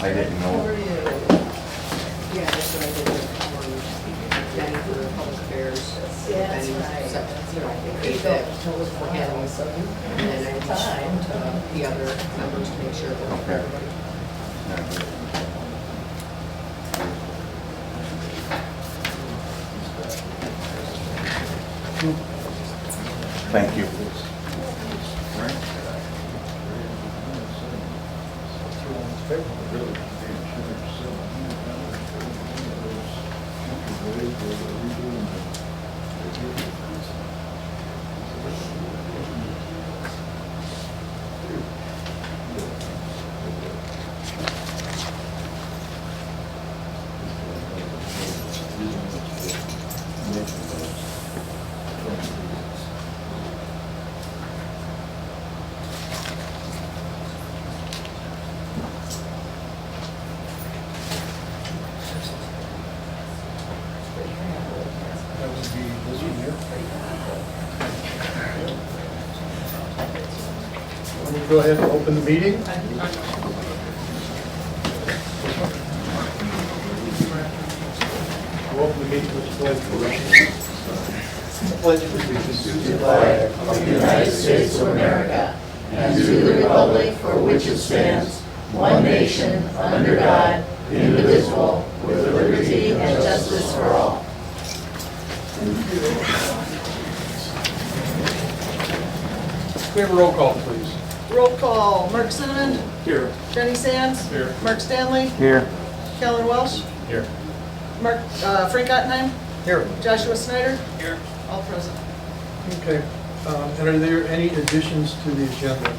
I didn't How are know. you? Yeah, that's what I did with Jenny for Public Affairs. Yeah, that's And, right. you know, keep that for him. And then I reached out to the other members to make sure that Okay. everybody. Thank you. That would be this one here. Let me go ahead and open the meeting. We'll open the meeting with the pledge of allegiance. Pledge of allegiance to the flag Of the United States of America, and to the republic for which it stands, one nation, under God, indivisible, with liberty and justice for all. We have a roll call, please. Roll call, Mark Cinnamon, Here. Jenny Sands. Here. Mark Stanley, Here. Kellen Welsh, Here. Frank Ottenheim, Here. Joshua Snyder. Here. All present. Okay. And are there any additions to the agenda?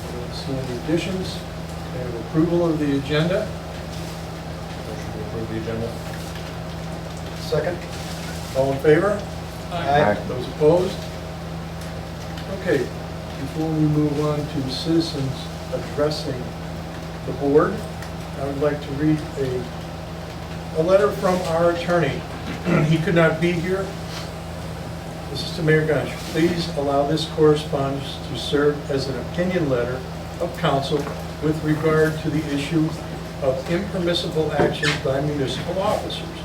I don't see any additions. We have approval of the agenda. Motion to approve the agenda. Second. All in favor? Aye. Those opposed? Okay, before we move on to citizens addressing the board, I would like to read a letter from our attorney. He could not be here. This is to Mayor Gunsch. Please allow this correspondence to serve as an opinion letter of council with regard to the issue of impermissible actions by municipal officers,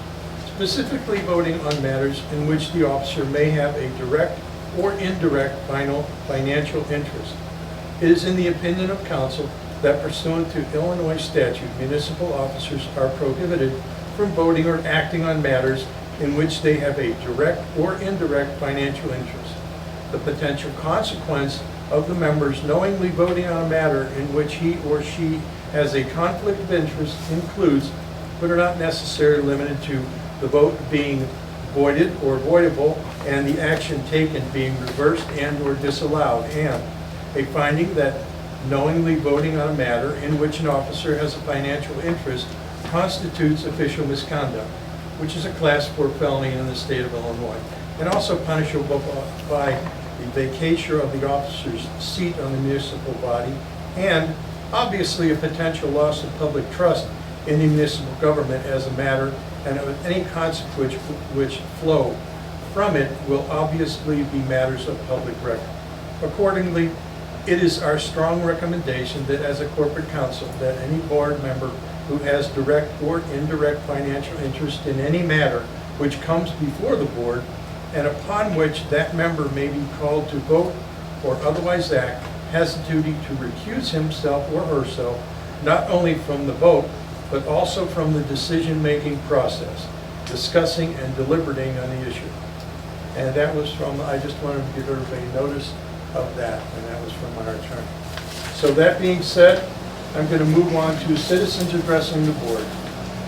specifically voting on matters in which the officer may have a direct or indirect financial interest. It is in the opinion of council that pursuant to Illinois statute, municipal officers are prohibited from voting or acting on matters in which they have a direct or indirect financial interest. The potential consequence of the members knowingly voting on a matter in which he or she has a conflict of interest includes, but are not necessarily limited to, the vote being voided or voidable and the action taken being reversed and or disallowed, and a finding that knowingly voting on a matter in which an officer has a financial interest constitutes official misconduct, which is a Class 4 felony in the state of Illinois, and also punishable by the vacatur of the officer's seat on the municipal body, and obviously a potential loss of public trust in the municipal government as a matter, and of any consequence which flow from it will obviously be matters of public record. Accordingly, it is our strong recommendation that as a corporate council, that any board member who has direct or indirect financial interest in any matter which comes before the board and upon which that member may be called to vote or otherwise act, has the duty to recuse himself or herself not only from the vote, but also from the decision-making process, discussing and deliberating on the issue. And that was from, I just wanted to give everybody notice of that, and that was from our attorney. So that being said, I'm going to move on to citizens addressing the board.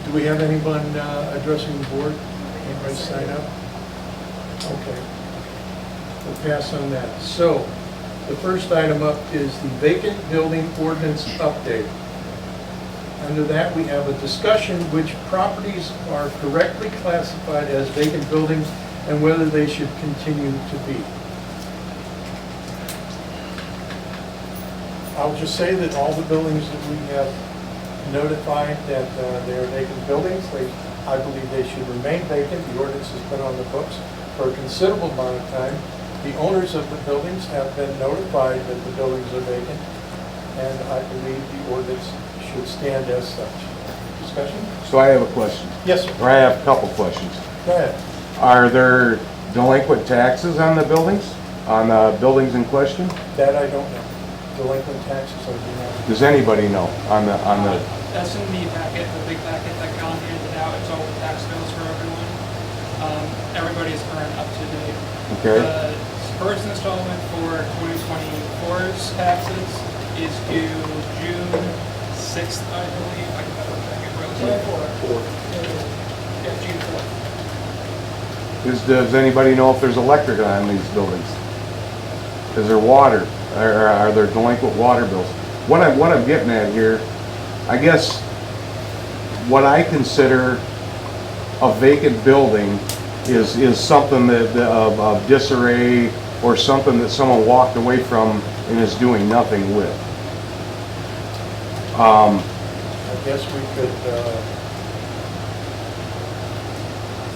Do we have anyone addressing the board? Anybody sign up? Okay. We'll pass on that. So the first item up is the vacant building ordinance update. Under that, we have a discussion which properties are correctly classified as vacant buildings and whether they should continue to be. I'll just say that all the buildings that we have notified that they are vacant buildings, I believe they should remain vacant. The ordinance has been on the books for a considerable amount of time. The owners of the buildings have been notified that the buildings are vacant. and I believe the ordinance should stand as such. Discussion? So I have a question, Yes, sir. or I have a couple questions. Go ahead. Are there delinquent taxes on the buildings, in question? That I don't know. Delinquent taxes, I do not. Does anybody know on the, That's in the packet, the big packet that Colin handed out. It's all the tax bills for everyone. Everybody's current, up to date. okay? The first installment for 2024's taxes is due June 6th, I believe. I can double check it real quick. Yeah, June 4th. Does anybody know if there's electric on these buildings? Is there water? Are there delinquent water bills? What I'm getting at here, I guess, what I consider a vacant building is something of disarray, or something that someone walked away from and is doing nothing with. I guess we could,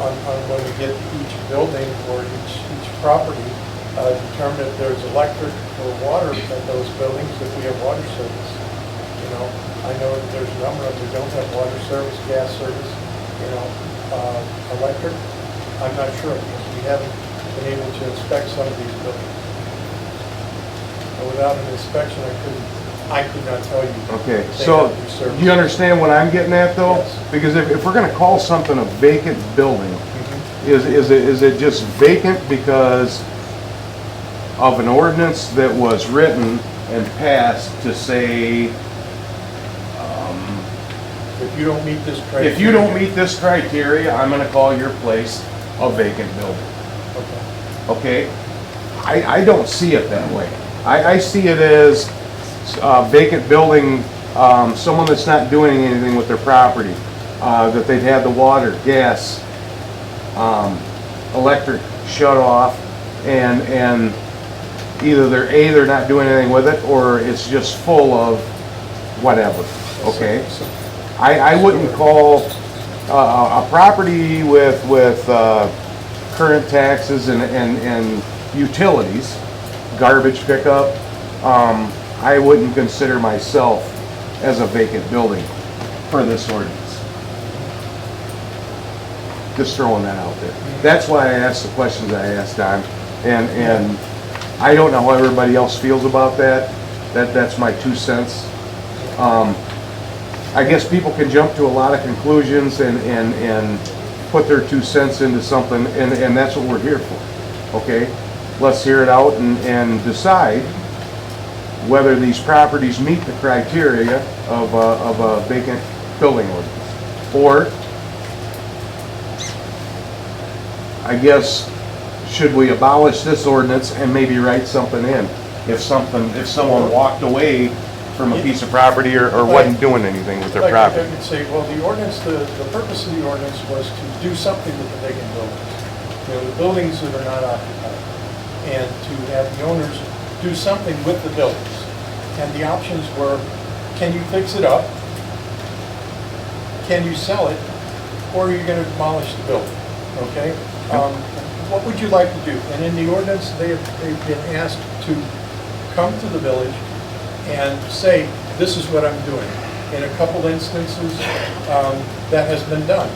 on when we get to each building or each property, determine if there's electric or water at those buildings, if we have water service. You know, I know that there's a number of them who don't have water service, gas service, electric. I'm not sure, because we haven't been able to inspect some of these buildings. And without an inspection, I could not tell you. Okay, they so have these services. do you understand what I'm getting at though? Yes. Because if we're gonna call something a vacant building, Mhm. is it just vacant because of an ordinance that was written and passed to say, If you don't meet this criteria. if you don't meet this criteria, I'm gonna call your place a vacant building, Okay. okay? I don't see it that way. I see it as a vacant building, someone that's not doing anything with their property, that they've had the water, gas, electric shut off, and either they're not doing anything with it, or it's just full of whatever, okay? So- I wouldn't call a property with current taxes and utilities, garbage pickup, I wouldn't consider myself as a vacant building for this ordinance. Just throwing that out there. That's why I asked the questions I asked, Don, and I don't know how everybody else feels about that. That's my 2 cents. I guess people can jump to a lot of conclusions and put their 2 cents into something, and that's what we're here for, okay? Let's hear it out and decide whether these properties meet the criteria of a vacant building ordinance. Or, I guess, should we abolish this ordinance and maybe write something in? If someone walked away from a piece of property or wasn't doing anything with their Like, property. I could say, well, the ordinance, the purpose of the ordinance was to do something with the vacant buildings. The buildings that are not occupied. And to have the owners do something with the buildings. And the options were, can you fix it up? Can you sell it? Or are you gonna demolish the building? Okay? What would you like to do? And in the ordinance, they've been asked to come to the village and say, this is what I'm doing. In a couple instances, that has been done.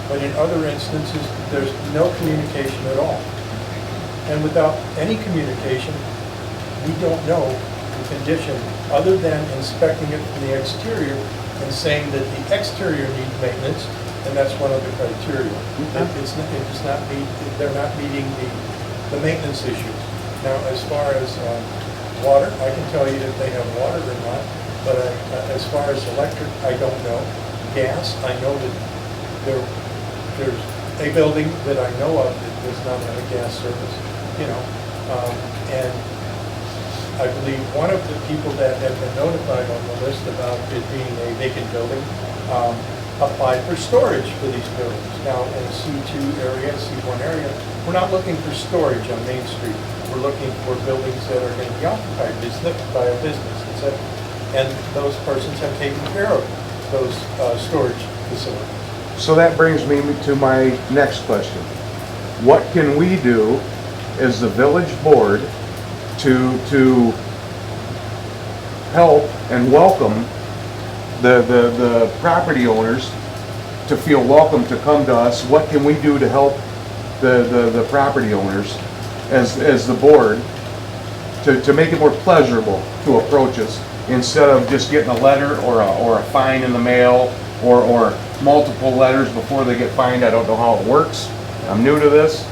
But in other instances, there's no communication at all. And without any communication, we don't know the condition, other than inspecting it from the exterior and saying that the exterior needs maintenance, and that's one of the criteria. It does not meet, they're not meeting the maintenance issues. Now, as far as water, I can tell you if they have water or not, but as far as electric, I don't know. Gas, I know that there's a building that I know of that does not have a gas service, and I believe one of the people that have been notified on the list about it being a vacant building applied for storage for these buildings. Now, in C2 area, C1 area, we're not looking for storage on Main Street. We're looking for buildings that are going to be occupied by a business, etc. And those persons have taken care of those storage facilities. So that brings me to my next question. What can we do as the village board to help and welcome the property owners to feel welcome to come to us. What can we do to help the property owners as the board to make it more pleasurable to approach us instead of just getting a letter or a fine in the mail or multiple letters before they get fined. I don't know how it works. I'm new to this.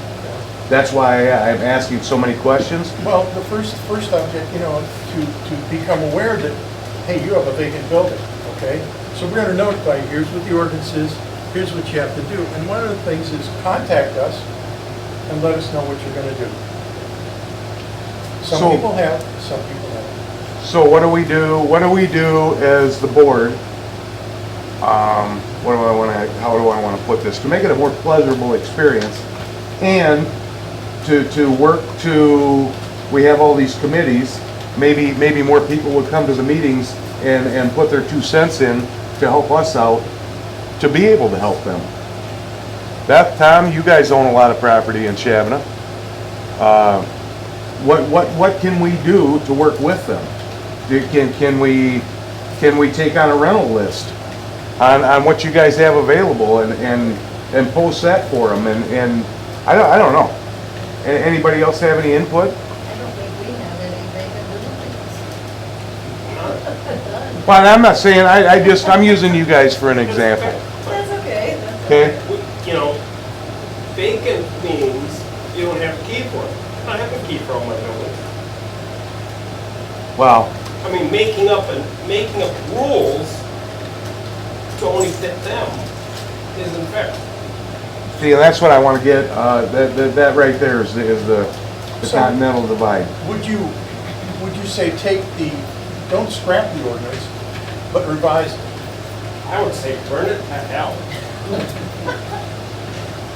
That's why I'm asking so many questions. Well, the first object, to become aware that, hey, you have a vacant building, okay? So we're gonna notify you, here's what the ordinance is, here's what you have to do. And one of the things is contact us and let us know what you're gonna do. Some So- people have, some people haven't. So what do we do? What do we do as the board? How do I want to put this? To make it a more pleasurable experience and to work to, we have all these committees, maybe more people would come to the meetings and put their 2 cents in to help us out, to be able to help them. Beth, Tom, you guys own a lot of property in Shabbona. What can we do to work with them? Can we take on a rental list on what you guys have available and post that for them? And I don't know. Anybody else have any input? I don't think we have any vacant buildings. Well, I'm not saying, I'm using you guys for an example, That's okay. okay? You know, vacant means you don't have a key for it. I have a key for all my buildings. Well, I mean, making up rules to only fit them isn't fair. see, that's what I want to get, that right there is the So- continental divide. Would you say don't scrap the ordinance, but revise it? I would say burn it to hell.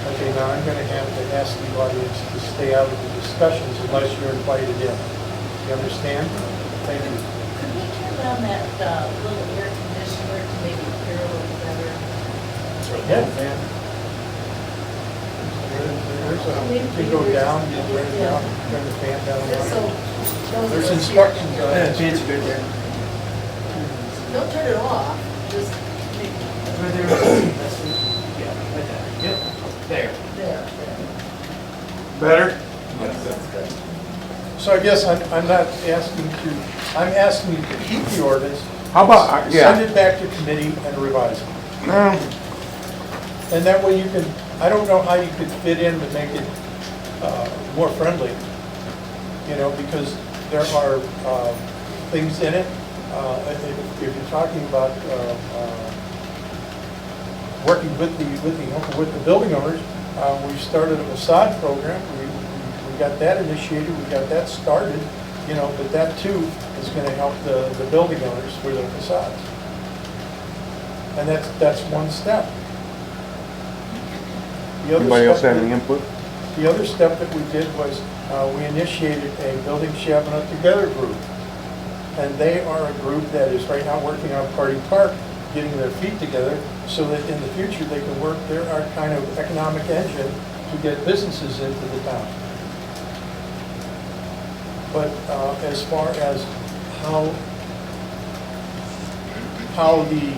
Okay, now I'm gonna have to ask the audience to stay out of the discussions unless you're invited in. You understand? Thank you. Could we turn on that little air conditioner to make it hear a little better? Yeah, man. You go down, you turn it down, turn the fan down. Just so those There's of us here instructions can on hear. it. Fan's good there. Don't turn it off, just Right there. That's it. Yeah, right there. Yep, there. there. Better? That's good. So I guess I'm not asking I'm asking you to keep the ordinance. How about, Send it back to committee and revise it. No. And that way you can, I don't know how you could fit in to make it more friendly, because there are things in it. If you're talking about working with the building owners, we started a facade program. We got that initiated, we got that started, but that too is going to help the building owners for their facades. And that's one step. The other Anybody else step have any that- input? The other step that we did was, we initiated a Building Shabbona Together group. And they are a group that is right now working on Party Park, getting their feet together, so that in the future they can work, they're our kind of economic engine to get businesses into the town. But as far as how the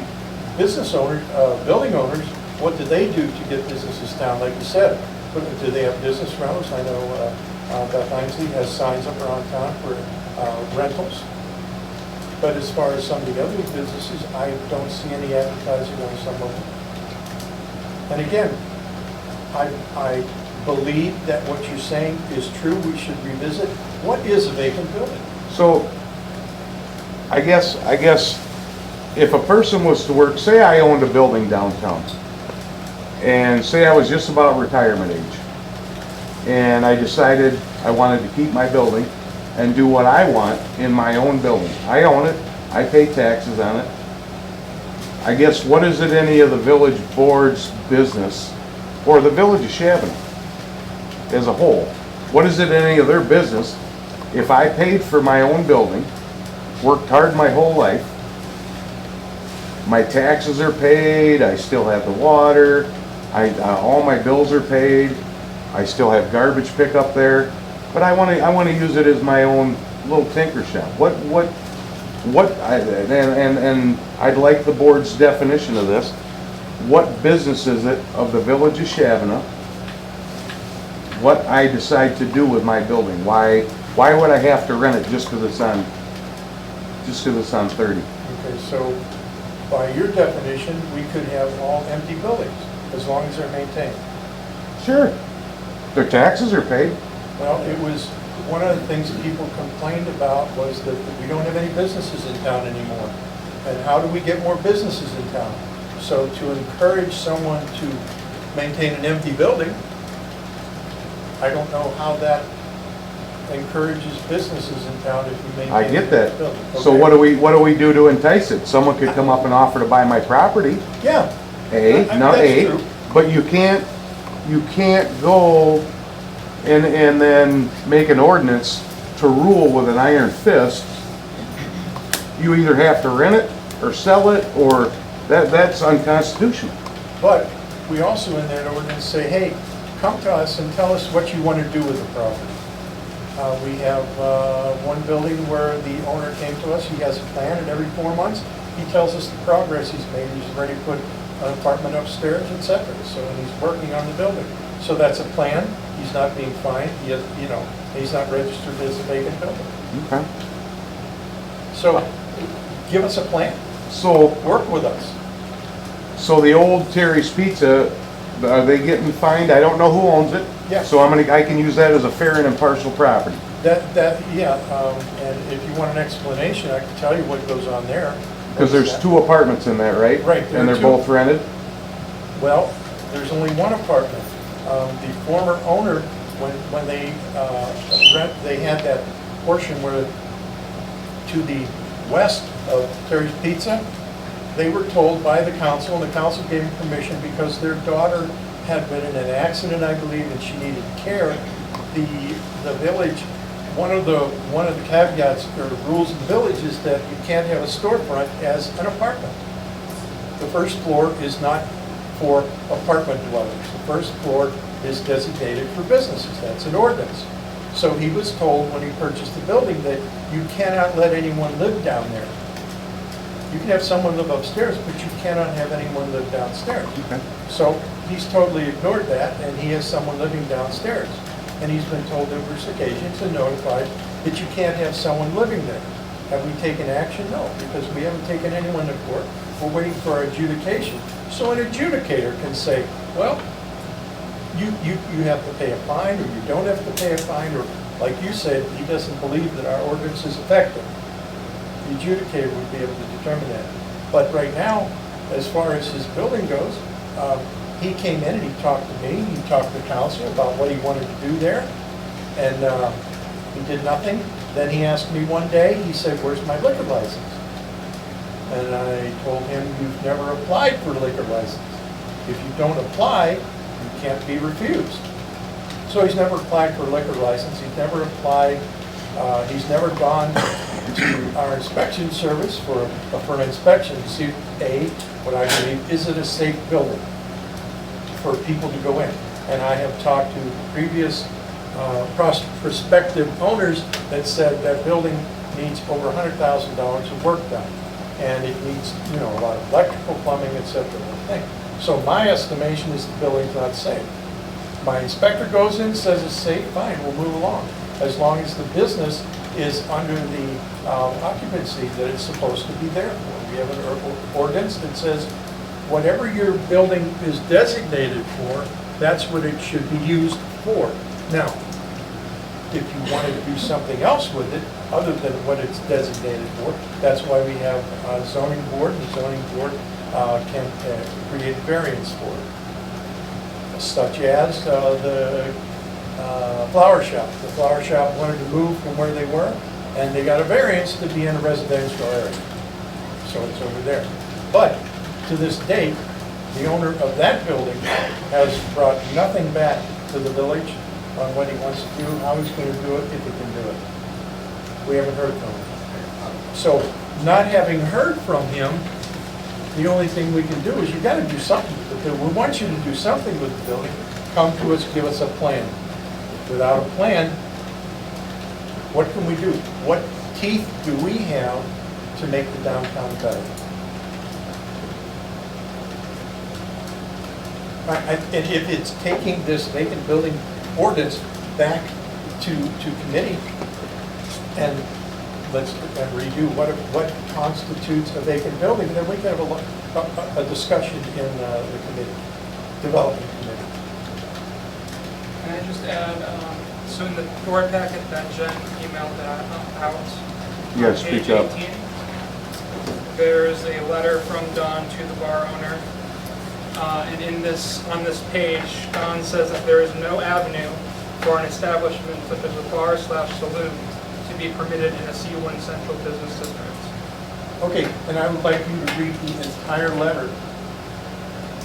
business owners, building owners, what do they do to get businesses down? Like you said, do they have business rentals? I know Beth Ainsley has signs up around town for rentals. But as far as some of the other businesses, I don't see any advertising on some of them. And again, I believe that what you're saying is true. We should revisit, what is a vacant building? So, I guess if a person was to work, say I owned a building downtown, and say I was just about retirement age, and I decided I wanted to keep my building and do what I want in my own building. I own it, I pay taxes on it. I guess, what is it any of the village board's business, or the village of Shabbona as a whole? What is it any of their business if I paid for my own building, worked hard my whole life, my taxes are paid, I still have the water, all my bills are paid, I still have garbage pickup there, but I want to use it as my own little tinker shop. What and I'd like the board's definition of this. What business is it of the village of Shabbona? What I decide to do with my building? Why would I have to rent it just because it's on 30? Okay, so by your definition, we could have all empty buildings, as long as they're maintained. Sure. Their taxes are paid. Well, it was, one of the things that people complained about was that we don't have any businesses in town anymore. And how do we get more businesses in town? So to encourage someone to maintain an empty building, I don't know how that encourages businesses in town if you maintain. I get that. a building. So Okay. what do we do to entice it? Someone could come up and offer to buy my property. Yeah. That's true. but you can't go and then make an ordinance to rule with an iron fist. You either have to rent it or sell it, or that's unconstitutional. But we also in that ordinance say, hey, come to us and tell us what you want to do with the property. We have one building where the owner came to us, he has a plan, and every 4 months, he tells us the progress he's made. He's ready to put an apartment upstairs, etc. So he's working on the building. So that's a plan. He's not being fined. He has, he's not registered as a vacant building. Okay. So give us a plan. So Work with us. So the old Terry's Pizza, are they getting fined? I don't know who owns it. Yeah. So I can use that as a fair and impartial property. And if you want an explanation, I can tell you what goes on there. Because there's 2 apartments in that, right? Right, there And are they're 2. both rented? Well, there's only one apartment. The former owner, when they they had that portion where, to the west of Terry's Pizza, they were told by the council, and the council gave them permission because their daughter had been in an accident, I believe, and she needed care. The village, one of the caveats or rules of the village is that you can't have a storefront as an apartment. The first floor is not for apartment dwellers. The first floor is designated for businesses. That's an ordinance. So he was told when he purchased the building that you cannot let anyone live down there. You can have someone live upstairs, but you cannot have anyone live downstairs. Okay. So he's totally ignored that, and he has someone living downstairs. And he's been told numerous occasions and notified that you can't have someone living there. Have we taken action? No, because we haven't taken anyone to court. We're waiting for our adjudication. So an adjudicator can say, well, you have to pay a fine, or you don't have to pay a fine, or like you said, he doesn't believe that our ordinance is effective. The adjudicator would be able to determine that. But right now, as far as his building goes, he came in and he talked to me, he talked to council about what he wanted to do there, and he did nothing. Then he asked me one day, he said, where's my liquor license? And I told him, you've never applied for a liquor license. If you don't apply, you can't be refused. So he's never applied for a liquor license, he's never applied, he's never gone to our inspection service for an inspection to see, what I believe, is it a safe building for people to go in? And I have talked to previous prospective owners that said that building needs over $100,000 of work done. And it needs, a lot of electrical, plumbing, et cetera. So my estimation is the building's not safe. My inspector goes in, says it's safe, fine, we'll move along. As long as the business is under the occupancy that it's supposed to be there for. We have an ordinance that says whatever your building is designated for, that's what it should be used for. Now, if you wanted to do something else with it, other than what it's designated for, that's why we have a zoning board, and the zoning board can create variance for it. Such as the flower shop. The flower shop wanted to move from where they were, and they got a variance to be in a residential area. So it's over there. But to this date, the owner of that building has brought nothing back to the village on what he wants to do, how he's going to do it, if he can do it. We haven't heard from him. So not having heard from him, the only thing we can do is you got to do something with the building. We want you to do something with the building. Come to us, give us a plan. Without a plan, what can we do? What teeth do we have to make the downtown better. And if it's taking this vacant building ordinance back to committee and redo what constitutes a vacant building, then we can have a discussion in the committee, development committee. Can I just add, so in the board packet that Jen emailed out. Yes, on page speak up. 18, there's a letter from Don to the bar owner. And on this page, Don says that there is no avenue for an establishment such as a bar/saloon to be permitted in a C1 central business district. Okay, and I would like you to read the entire letter,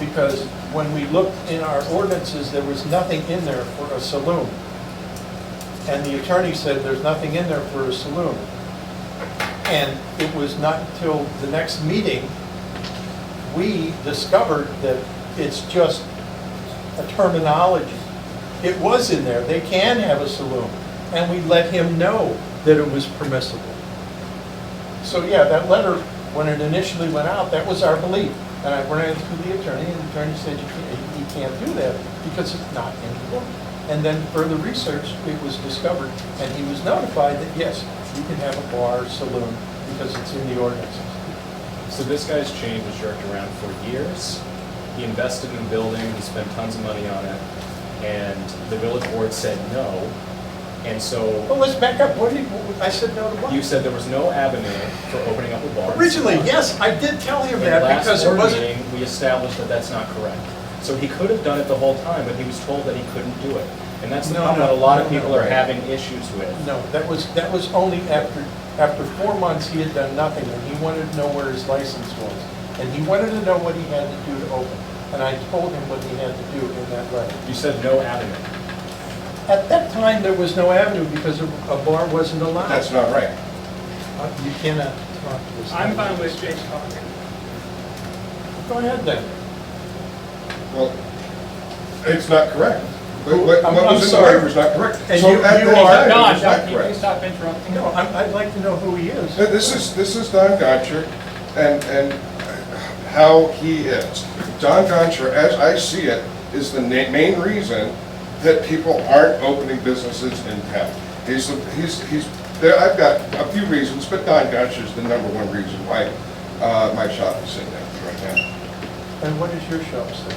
because when we looked in our ordinances, there was nothing in there for a saloon. And the attorney said there's nothing in there for a saloon. And it was not until the next meeting we discovered that it's just a terminology. It was in there, they can have a saloon, and we let him know that it was permissible. So yeah, that letter, when it initially went out, that was our belief. And I ran it through the attorney, and the attorney said you can't do that because it's not in the book. And then further research, it was discovered, and he was notified that yes, you can have a bar, saloon, because it's in the ordinances. So this guy's chain was jerked around for years. He invested in the building, he spent tons of money on it, and the village board said no. And so Well, let's back up. I said no to what? you said there was no avenue for opening up a bar. Originally, yes, I did tell him In the that last because it board wasn't. meeting, we established that that's not correct. So he could have done it the whole time, but he was told that he couldn't do it. And that's the No, problem that no, a lot of no, people no, are right. having issues with. No, that was only after 4 months he had done nothing, and he wanted to know where his license was. And he wanted to know what he had to do to open. And I told him what he had to do in that letter. You said no avenue. At that time, there was no avenue because a bar wasn't allowed. That's not right. You cannot talk to this. I'm fine with Jake talking. Go ahead then. Well, it's not correct. What I'm was in the sorry. letter was not correct. And So you at the are- time, it Don, was not can you correct. stop interrupting? No, I'd like to know who he is. This is Don Goncher and how he is. Don Goncher, as I see it, is the main reason that people aren't opening businesses in town. He's there. I've got a few reasons, but Don Goncher is the #1 reason why my shop is sitting there right now. And what is your shop say?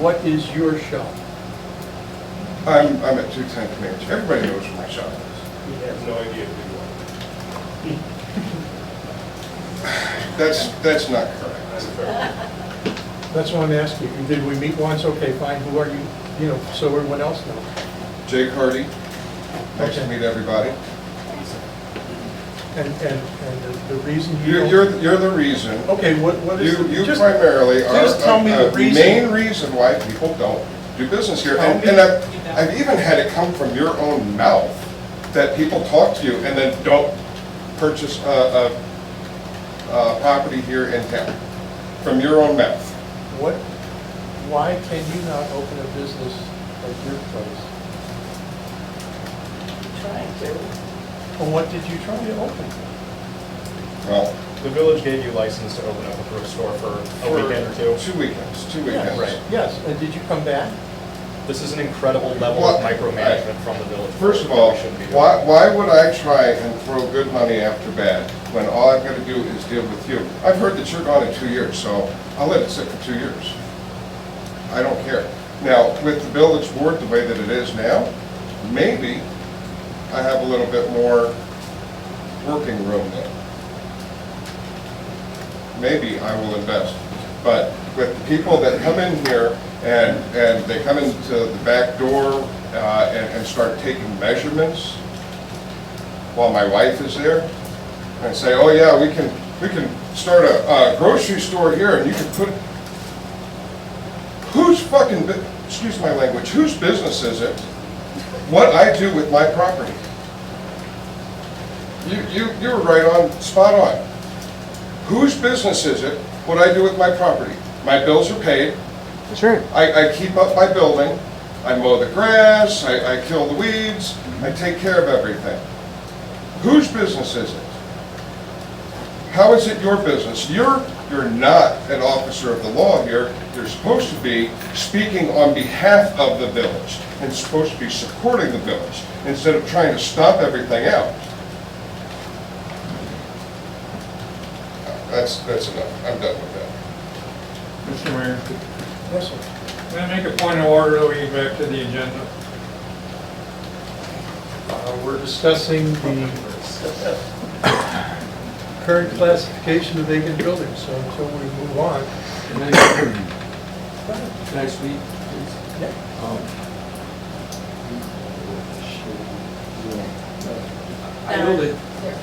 What is your shop? I'm at 210 Comanche. Everybody knows where my shop is. He has no idea who you That's not correct. are. That's what I'm asking. Did we meet once? Okay, fine. Who are you? You know, so everyone else knows. Jake Hardy, nice to Okay. meet everybody. And the reason you don't- You're the reason. Okay, what is? You just- primarily are just tell me the the reason. main reason why people don't do business here. Tell And me- and I've even had it come from your own mouth that people talk to you and then don't purchase a property here in town, from your own mouth. What, why can you not open a business at your place? Trying to. And what did you try to open? Well, The village gave you license to open up a thrift store for a weekend or two. 2 weekends, 2 Yes, weekends. right. Yes, and did you come back? This is an incredible level Well, of micromanagement from the village. First of board all, that we shouldn't be doing. why would I try and throw good money after bad when all I've got to do is deal with you? I've heard that you're gone in 2 years, so I'll let it sit for 2 years. I don't care. Now, with the village board the way that it is now, maybe I have a little bit more working room there. Maybe I will invest. But with the people that come in here and they come into the back door and start taking measurements while my wife is there and say, oh yeah, we can start a grocery store here and you can put, whose fucking, excuse my language, whose business is it what I do with my property? You were right on, spot on. Whose business is it what I do with my property? My bills are paid. Sure. I keep up my building. I mow the grass. I kill the weeds. I take care of everything. Whose business is it? How is it your business? You're not an officer of the law here. You're supposed to be speaking on behalf of the village and supposed to be supporting the village instead of trying to stop everything out. That's enough. I'm done with that. Mr. Mayor, Yes, sir. can I make a point of order that we get back to the agenda? We're discussing the current classification of vacant buildings, so until we move on. Can I speak, please? I know that,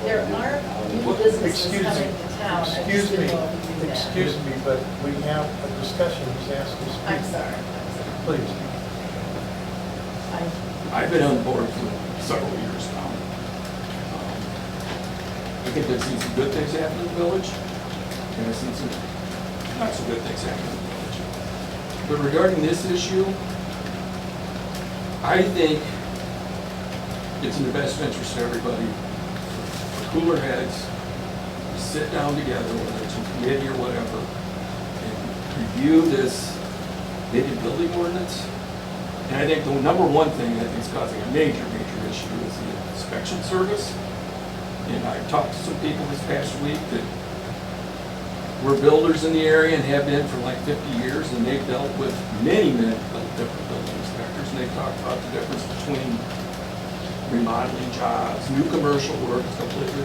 There are new businesses coming to town. I just didn't know if you knew that. Excuse me, but we have a discussion, he's asked to speak. I'm sorry. Please. I've been on the board for several years now. I think I've seen some good things happen in the village, and I've seen some not so good things happen in the village. But regarding this issue, I think it's in the best interest of everybody, for cooler heads, to sit down together, whether it's a committee or whatever, and review this vacant building ordinance. And I think the number one thing I think is causing a major issue is the inspection service. And I've talked to some people this past week that were builders in the area and have been for like 50 years, and they've dealt with many different building inspectors, and they've talked about the difference between remodeling jobs, new commercial work is completely,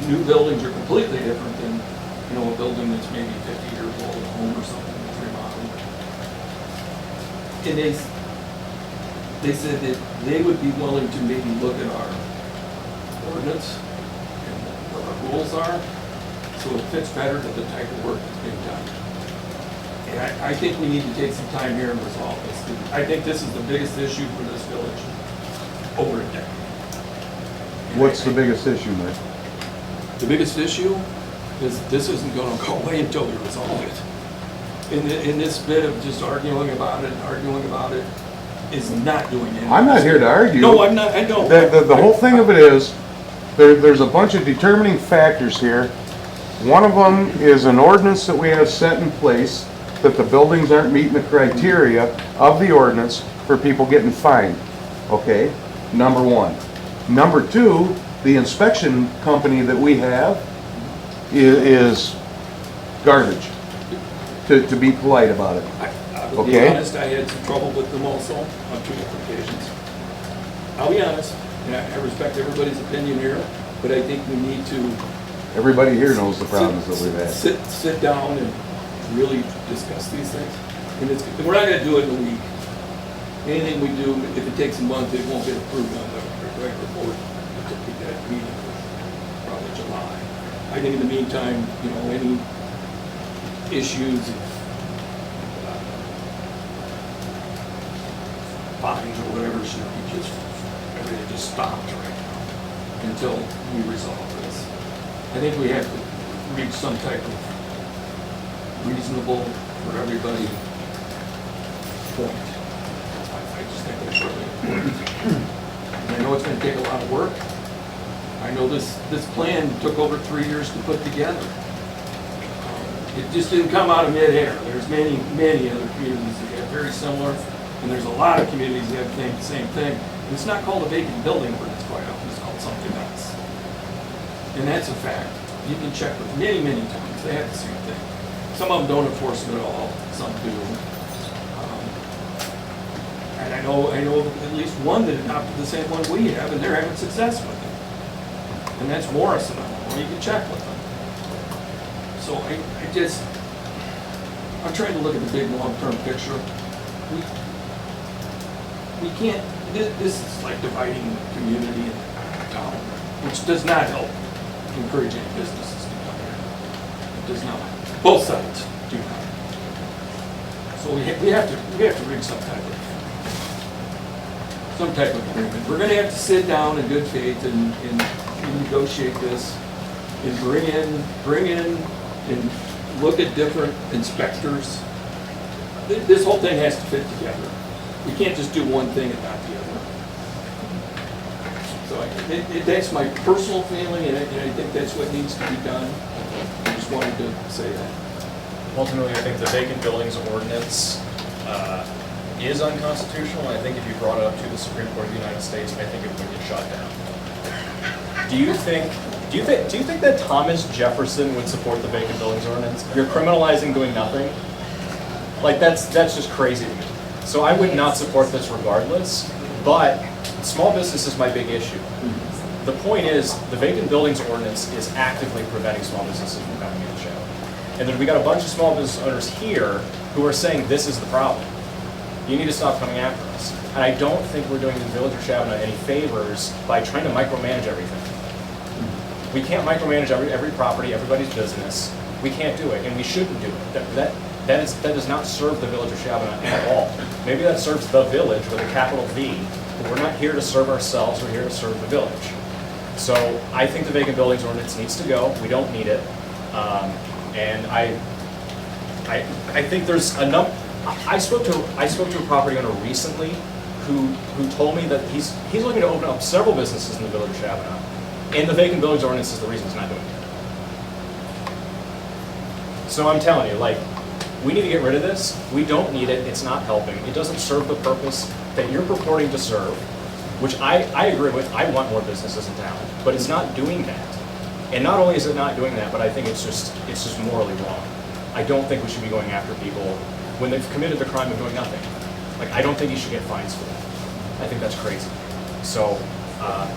new buildings are completely different than, you know, a building that's maybe 50 years old, a home or something that's remodeled. And they said that they would be willing to maybe look at our ordinance and what our rules are, so it fits better to the type of work that's being done. And I think we need to take some time here and resolve this. I think this is the biggest issue for this village over a decade. What's the biggest issue, Mike? The biggest issue is this isn't going to go away until we resolve it. In this bit of just arguing about it is not doing anything. I'm not here to argue. No, I'm not, I don't. The whole thing of it is, there's a bunch of determining factors here. One of them is an ordinance that we have set in place that the buildings aren't meeting the criteria of the ordinance for people getting fined. Okay, number one. Number two, the inspection company that we have is garbage, to be polite about it. I'll be Okay. honest, I had some trouble with them also on 2 different occasions. I'll be honest, and I respect everybody's opinion here, but I think we need to Everybody here knows the problems that we've had. sit down and really discuss these things. And we're not gonna do it in a week. Anything we do, if it takes a month, it won't get approved on the regular board. It'll be that meeting, probably July. I think in the meantime, you know, any issues of fines or whatever should be just, everything just stopped right now until we resolve this. I think we have to reach some type of reasonable for everybody point. I just think that's really important. And I know it's gonna take a lot of work. I know this plan took over 3 years to put together. It just didn't come out of midair. There's many other communities that have very similar, and there's a lot of communities that have the same thing. And it's not called a vacant building ordinance quite often, it's called something else. And that's a fact. You can check with many times, they have the same thing. Some of them don't enforce it at all, some do. And I know at least one that adopted the same one we have, and they're having success with it. And that's Morrison, or you can check with them. So I'm trying to look at the big long-term picture. We can't, this is like dividing the community and town, which does not help encourage any businesses to come here. It does not. Both sides do not. So we have to reach some type of agreement. We're gonna have to sit down in good faith and negotiate this and bring in and look at different inspectors. This whole thing has to fit together. We can't just do one thing and not the other. So So that's my personal feeling, and I think that's what needs to be done. I just wanted to say that. Ultimately, I think the vacant buildings ordinance is unconstitutional, and I think if you brought it up to the Supreme Court of the United States, I think it would get shot down. Do you think that Thomas Jefferson would support the vacant buildings ordinance? You're criminalizing doing nothing? Like, that's just crazy to me. So I would not support this regardless, but small business is my big issue. The point is, the vacant buildings ordinance is actively preventing small businesses from coming into Shabbona. And then we got a bunch of small business owners here who are saying this is the problem. You need to stop coming after us. And I don't think we're doing the village of Shabbona any favors by trying to micromanage everything. We can't micromanage every property, everybody's business. We can't do it, and we shouldn't do it. That does not serve the village of Shabbona at all. Maybe that serves the village with a capital V, but we're not here to serve ourselves, we're here to serve the village. So I think the vacant buildings ordinance needs to go. We don't need it. And I think there's enough. I spoke to a property owner recently who told me that he's looking to open up several businesses in the village of Shabbona, and the vacant buildings ordinance is the reason he's not doing it. So I'm telling you, like, we need to get rid of this. We don't need it. It's not helping. It doesn't serve the purpose that you're purporting to serve, which I agree with. I want more businesses in town, but it's not doing that. And not only is it not doing that, but I think it's just morally wrong. I don't think we should be going after people when they've committed the crime of doing nothing. Like, I don't think you should get fines for that. I think that's crazy. So, I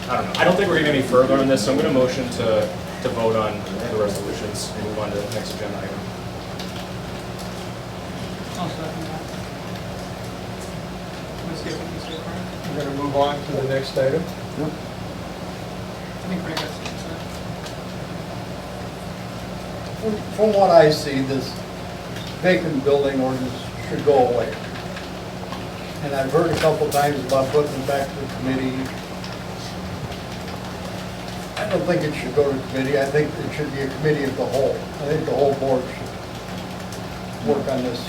don't know. I don't think we're getting any further on this, so I'm going to motion to vote on the resolutions and move on to the next agenda item. I'll second that. Let's see if we can stay current. We're going to move on to the next item. I think Frank has something to say. From what I see, this vacant building ordinance should go away. And I've heard a couple times about putting it back to the committee. I don't think it should go to committee. I think it should be a committee of the whole. I think the whole board should work on this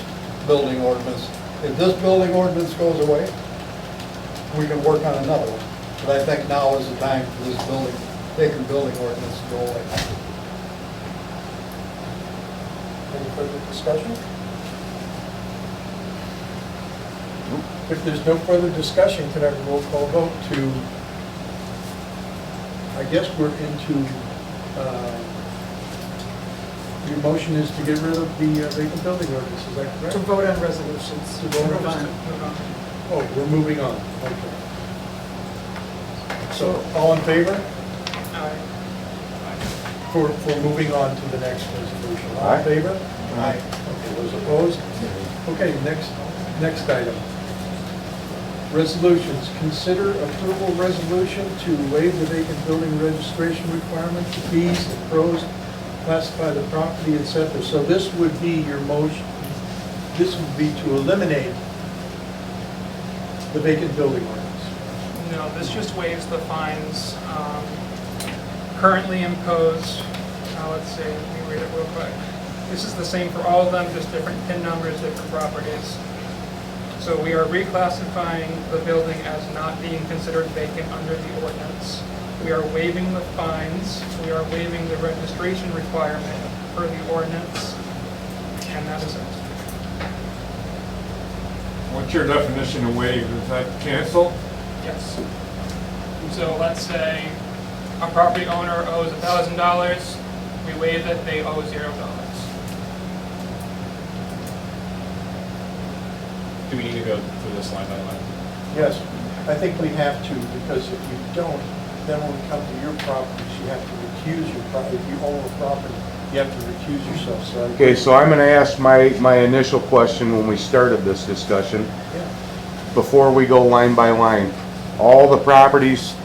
building ordinance. If this building ordinance goes away, we can work on another one. But I think now is the time for this vacant building ordinance to go away. Any further discussion? If there's no further discussion, can I have a roll call vote to, I guess we're into, your motion is to get rid of the vacant building ordinance, is that correct? To vote on resolutions. To vote on. Oh, we're moving on, okay. So, all in favor? Aye. For moving on to the next resolution. All Aye. in favor? Aye. Okay, those opposed? Okay, next item. Resolutions. Consider approval resolution to waive the vacant building registration requirement, the fees, the pros, classify the property, etc. So this would be your motion, this would be to eliminate the vacant building ordinance. No, this just waives the fines currently imposed. Let's see, let me read it real quick. This is the same for all of them, just different PIN numbers, different properties. So we are reclassifying the building as not being considered vacant under the ordinance. We are waiving the fines. We are waiving the registration requirement per the ordinance. And that is it. What's your definition of waive? Is that cancel? Yes. So let's say a property owner owes $1,000. We waive that they owe $0. Do we need to go through this line by line? Yes, I think we have to, because if you don't, then when we come to your properties, you have to recuse your property. If you own a property, you have to recuse yourself, so. Okay, so I'm gonna ask my initial question when we started this discussion, Yeah. before we go line by line. All the properties,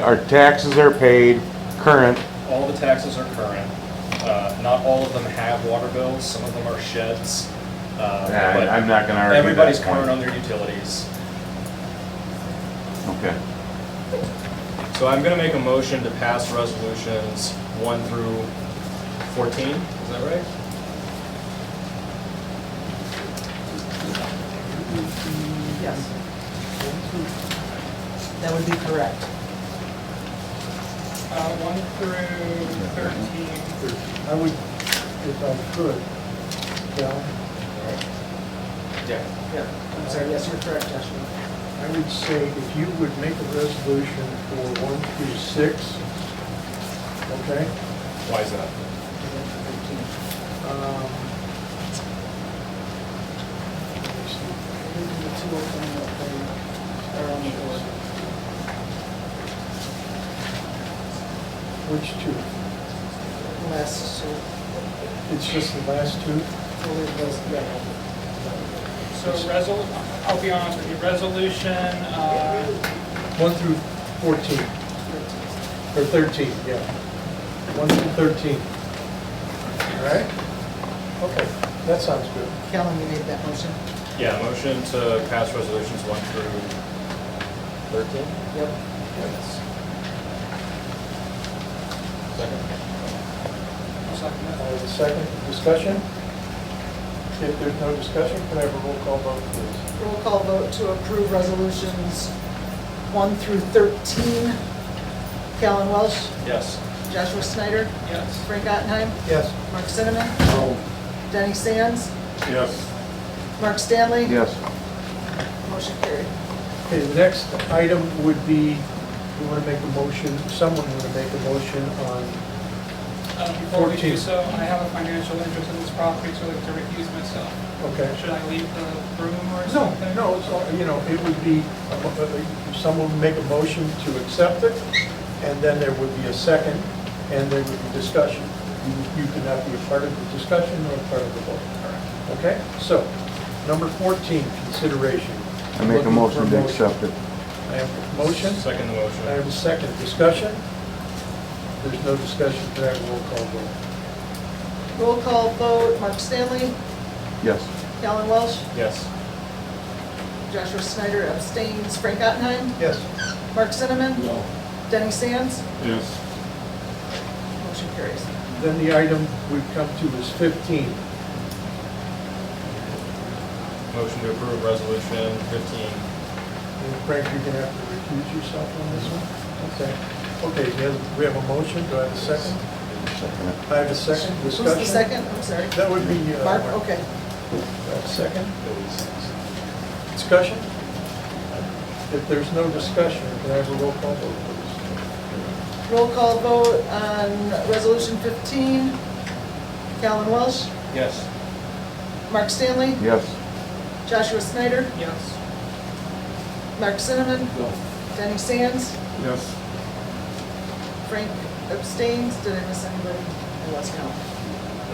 our taxes are paid, current, All the taxes are current. Not all of them have water bills. Some of them are sheds. But I'm not gonna argue that everybody's point. current on their utilities. Okay. So I'm going to make a motion to pass resolutions 1 through 14. Is that right? Yes. That would be correct. 1 through 13. I would, if I could, Cal, Yeah. Yeah, I'm sorry, yes, you're correct, Joshua. I would say if you would make a resolution for 1 through 6, okay? Why is that? Um, let me see. The two of them that they are on the board. Which two? Last two. It's just the last two? Well, it was, yeah. So I'll be honest with you, resolution, 1 through 14, or 13, yeah. 1 through 13. All right? Okay, that sounds good. Kellen, you made that motion? Yeah, motion to pass resolutions 1 through 13? Yep. Yes. Second. I'll second I that. have a second discussion. If there's no discussion, can I have a roll call vote, please? Roll call vote to approve resolutions 1 through 13. Kellen Welsh, Yes. Joshua Snyder, Yes. Frank Ottenheim, Yes. Mark Cinnamon, Denny Sands, Yes. Mark Stanley. Yes. Motion carried. Okay, the next item would be, we want to make a motion, someone want to make a motion on, Before we 14. do so, I have a financial interest in this property, so I'd like to recuse myself. okay? Should I leave the room or No, something? no, it's, you know, it would be, someone would make a motion to accept it, and then there would be a second, and there would be discussion. You could not be a part of the discussion or a part of the vote. Okay, so, number 14, consideration. I make a Looking for motion to accept it. I have a motion, Second the motion. I have a second. Discussion? There's no discussion, can I have a roll call vote? Roll call vote, Mark Stanley, Yes. Kellen Welsh, Yes. Joshua Snyder abstains, Frank Ottenheim, Yes. Mark Cinnamon, No. Denny Sands. Yes. Motion carries. Then the item we've come to is 15. Motion to approve resolution 15. And Frank, you're gonna have to recuse yourself on this one? Okay. Okay, we have a motion, do I have a second? Second it. I have a second, Who's discussion? the second? I'm sorry. That would be, Mark, okay. Do I have a second? Discussion? If there's no discussion, can I have a roll call vote, please? Roll call vote on resolution 15. Kellen Welsh, Yes. Mark Stanley, Yes. Joshua Snyder, Yes. Mark Cinnamon, No. Denny Sands, Yes. Frank abstains. Did I miss anybody? I lost count.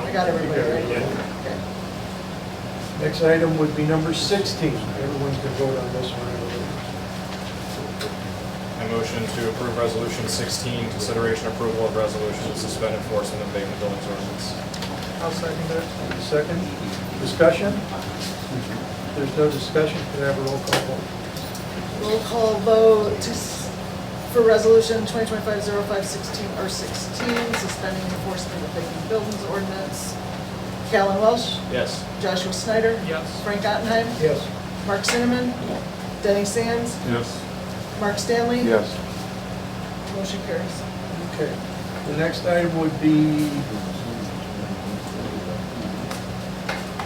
I got everybody, right? Okay. Next item would be number 16. Everyone's gonna vote on this one, I believe. I motion to approve resolution 16, consideration approval of resolution to suspend enforcement of vacant buildings ordinance. I'll second that. And a second. Discussion? If there's no discussion, can I have a roll call vote? Roll call vote for resolution 2025-05-16 or 16, suspending enforcement of vacant buildings ordinance. Kellen Welsh, Yes. Joshua Snyder, Yes. Frank Ottenheim, Yes. Mark Cinnamon, Denny Sands, Yes. Mark Stanley. Yes. Motion carries. Okay. The next item would be,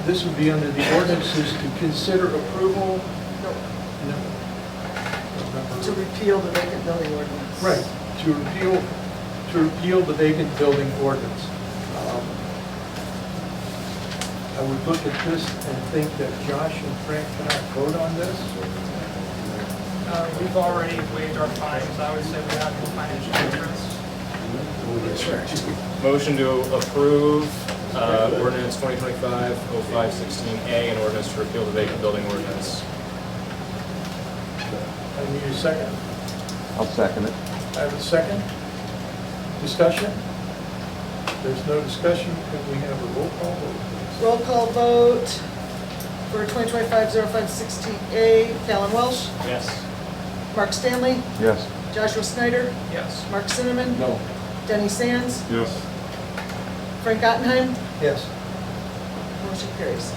this would be under the ordinances to consider approval. Nope. No. To repeal the vacant building ordinance. Right, to repeal the vacant building ordinance. I would look at this and think that Josh and Frank cannot vote on this. We've already waived our fines. I would say we have no financial interest. Motion to approve ordinance 2025-05-16A, an ordinance to repeal the vacant building ordinance. I need a second. I'll second it. I have a second. Discussion? There's no discussion, can we have a roll call vote, please? Roll call vote for 2025-05-16A, Kellen Welsh, Yes. Mark Stanley, Yes. Joshua Snyder, Yes. Mark Cinnamon, No. Denny Sands, Yes. Frank Ottenheim. Yes. Motion carries.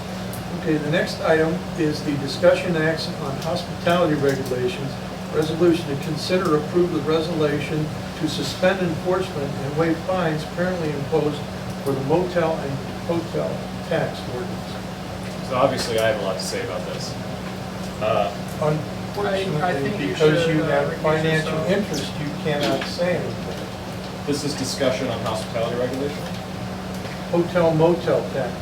Okay, the next item is the discussion and action on hospitality regulations Resolution to consider approve the resolution to suspend enforcement and waive fines currently imposed for the motel and hotel tax ordinance. So obviously, I have a lot to say about this. I think Unfortunately, you because should, you have recuse financial yourself. interest, you cannot say anything. This is discussion on hospitality regulation. Hotel motel tax.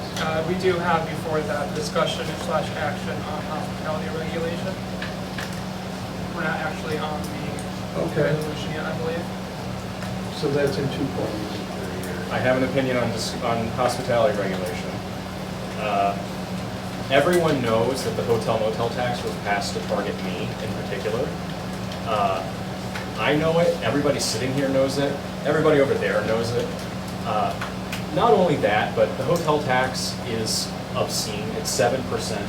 We do have before that discussion / action on hospitality regulation. We're not actually on the Okay. resolution yet, I believe. So that's in two parts. I have an opinion on hospitality regulation. Everyone knows that the hotel motel tax was passed to target me in particular. I know it, everybody sitting here knows it, everybody over there knows it. Not only that, but the hotel tax is obscene. It's 7%,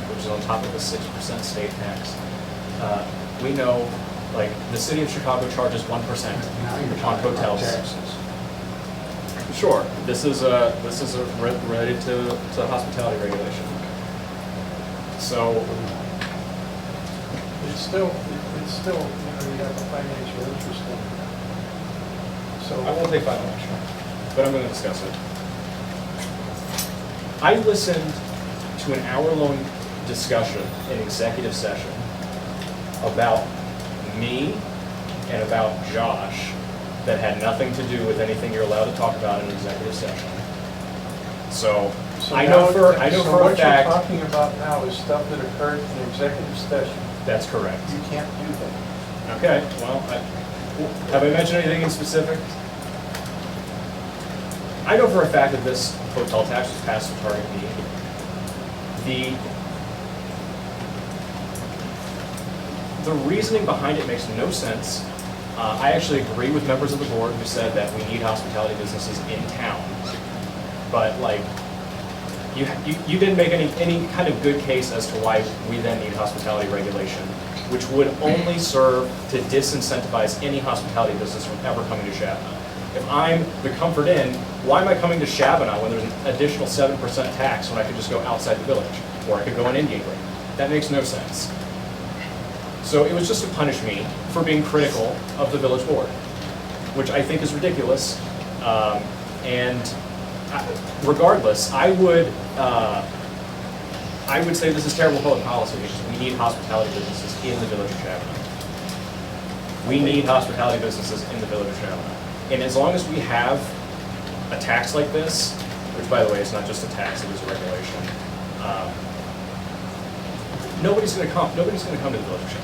which is on top of the 6% state tax. We know, like, the city of Chicago charges 1% on hotels. Sure, this is related to hospitality regulation. So, It's still, you know, you have a financial interest in it. So. I won't take final action, but I'm going to discuss it. I listened to an hour-long discussion in executive session about me and about Josh that had nothing to do with anything you're allowed to talk about in executive session. So I know for a what you're fact. talking about now is stuff that occurred in executive session. That's correct. You can't do that. Okay, well, have I mentioned anything in specific? I know for a fact that this hotel tax was passed to target me. The reasoning behind it makes no sense. I actually agree with members of the board who said that we need hospitality businesses in town. But like, you didn't make any kind of good case as to why we then need hospitality regulation, which would only serve to disincentivize any hospitality business from ever coming to Shabbona. If I'm the Comfort Inn, why am I coming to Shabbona when there's an additional 7% tax when I could just go outside the village? Or I could go on Indian Green? That makes no sense. So it was just to punish me for being critical of the village board, which I think is ridiculous. Regardless, I would say this is terrible public policy because we need hospitality businesses in the village of Shabbona. We need hospitality businesses in the village of Shabbona. And as long as we have a tax like this, which by the way is not just a tax, it is a regulation, nobody's going to come to the village of Shabbona.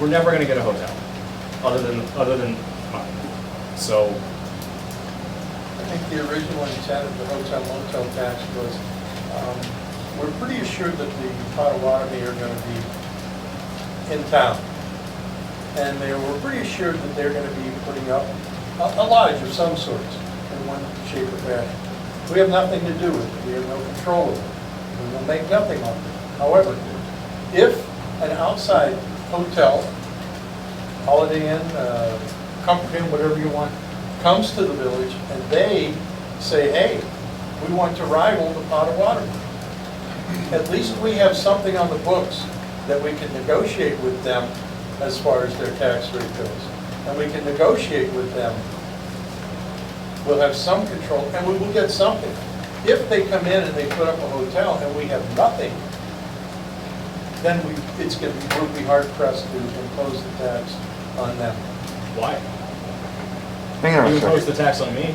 We're never going to get a hotel other than mine. So I think the original intent of the hotel motel tax was, we're pretty assured that the Potawatomi are going to be in town. And they were pretty assured that they're going to be putting up a lodge of some sort in one shape or fashion. We have nothing to do with it. We have no control of it. We will make nothing of it. However, if an outside hotel, Holiday Inn, Comfort Inn, whatever you want, comes to the village and they say, hey, we want to rival the Potawatomi. At least we have something on the books that we can negotiate with them as far as their tax rate goes. And we can negotiate with them. We'll have some control and we will get something. If they come in and they put up a hotel and we have nothing, then we'll be hard pressed to impose the tax on them. why? Hang on You a impose second. the tax on me?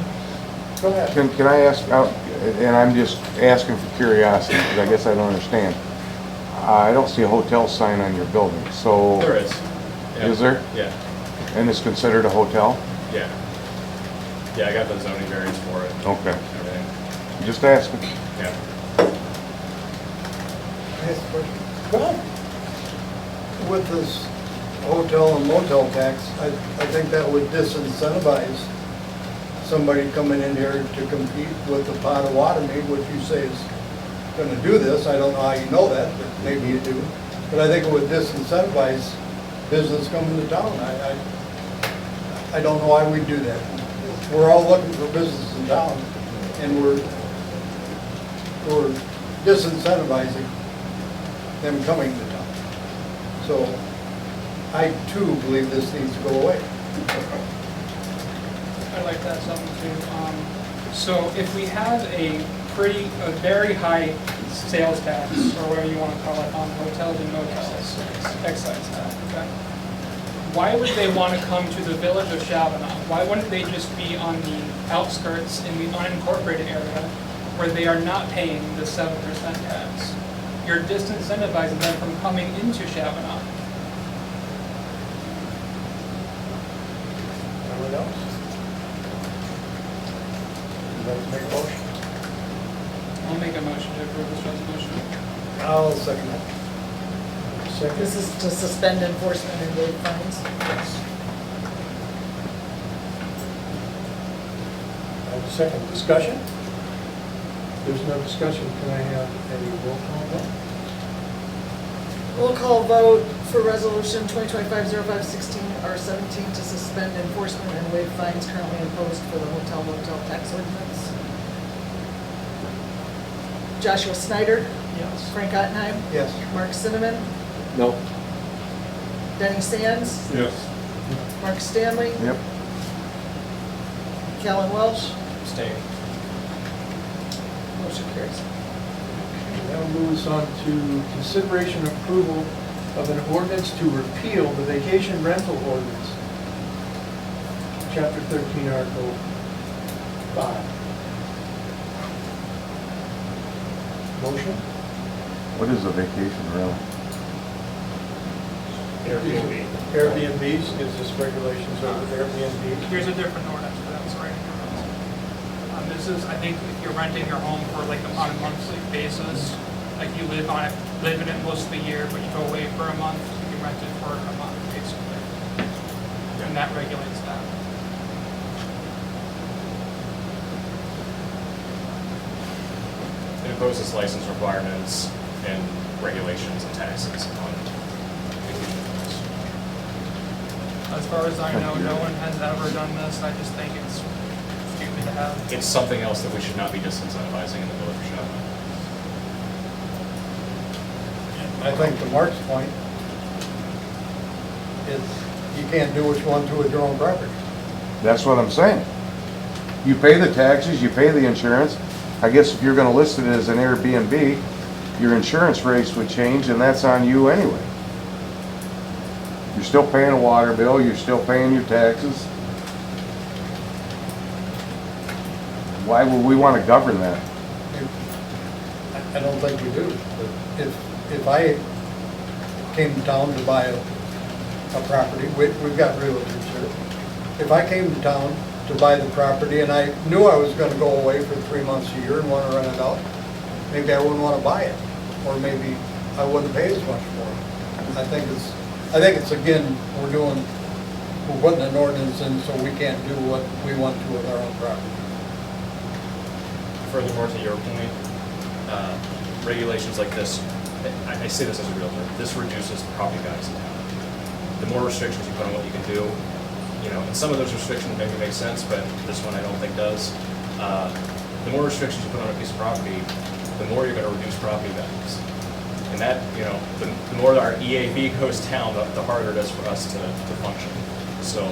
Go ahead. Can I ask, and I'm just asking for curiosity, because I guess I don't understand. I don't see a hotel sign on your building, so. There is. Yeah. Is there? Yeah. And it's considered a hotel? Yeah. Yeah, I got the zoning variance for it. Okay. Everything. Just asking. Yeah. Go ahead. With this hotel and motel tax, I think that would disincentivize somebody coming in here to compete with the Potawatomi, which you say is gonna do this. I don't know how you know that, but maybe you do. But I think it would disincentivize business coming to town. I don't know why we'd do that. We're all looking for business in town, and we're disincentivizing them coming to town. So I too believe this needs to go away. I'd like that something too. So if we have a very high sales tax, or whatever you want to call it, on hotels and motels, excise tax, okay? Why would they want to come to the village of Shabbona? Why wouldn't they just be on the outskirts in the unincorporated area where they are not paying the 7% tax? You're disincentivizing them from coming into Shabbona. Anyone else? Would you like to make a motion? I'll make a motion to approve this resolution. I'll second that. Second? This is to suspend enforcement and waive fines. I have a second. Discussion? There's no discussion. Can I have a roll call vote? Roll call vote for resolution 2025-05-16, R17, to suspend enforcement and waive fines currently imposed for the hotel motel tax ordinance. Joshua Snyder, Yes. Frank Ottenheim, Yes. Mark Cinnamon, No. Denny Sands, Yes. Mark Stanley, Yep. Callan Welsh. Abstain. Motion carries. That moves on to consideration and approval of an ordinance to repeal the vacation rental ordinance. Chapter 13, Article 5. Motion? What is a vacation rental? Airbnbs gives us regulations over Airbnb. Here's a different ordinance for that, sorry. This is, I think, if you're renting your home for like on a monthly basis, like you live in it most of the year, but you go away for a month, you can rent it for a month, basically. And that regulates that. It imposes license requirements and regulations and taxes on vacation rentals. As far as I know, no one has ever done this. I just think it's stupid to have. It's something else that we should not be disincentivizing in the village of Shabbona. I think to Mark's point, is you can't do what you want to with your own property. That's what I'm saying. You pay the taxes, you pay the insurance. I guess if you're gonna list it as an Airbnb, your insurance rates would change, and that's on you anyway. You're still paying a water bill, you're still paying your taxes. Why would we wanna govern that? I don't think we do, but if I came to town to buy a property, we've got realtors here. If I came to town to buy the property and I knew I was gonna go away for 3 months a year and wanna rent it out, maybe I wouldn't wanna buy it, or maybe I wouldn't pay as much for it. I think it's again, we're putting an ordinance in so we can't do what we want to with our own property. Furthermore, to your point, regulations like this, I say this as a realtor, this reduces the property values in town. The more restrictions you put on what you can do, and some of those restrictions maybe make sense, but this one I don't think does. The more restrictions you put on a piece of property, the more you're going to reduce property values. And that, the more our EAV goes down, the harder it is for us to function. So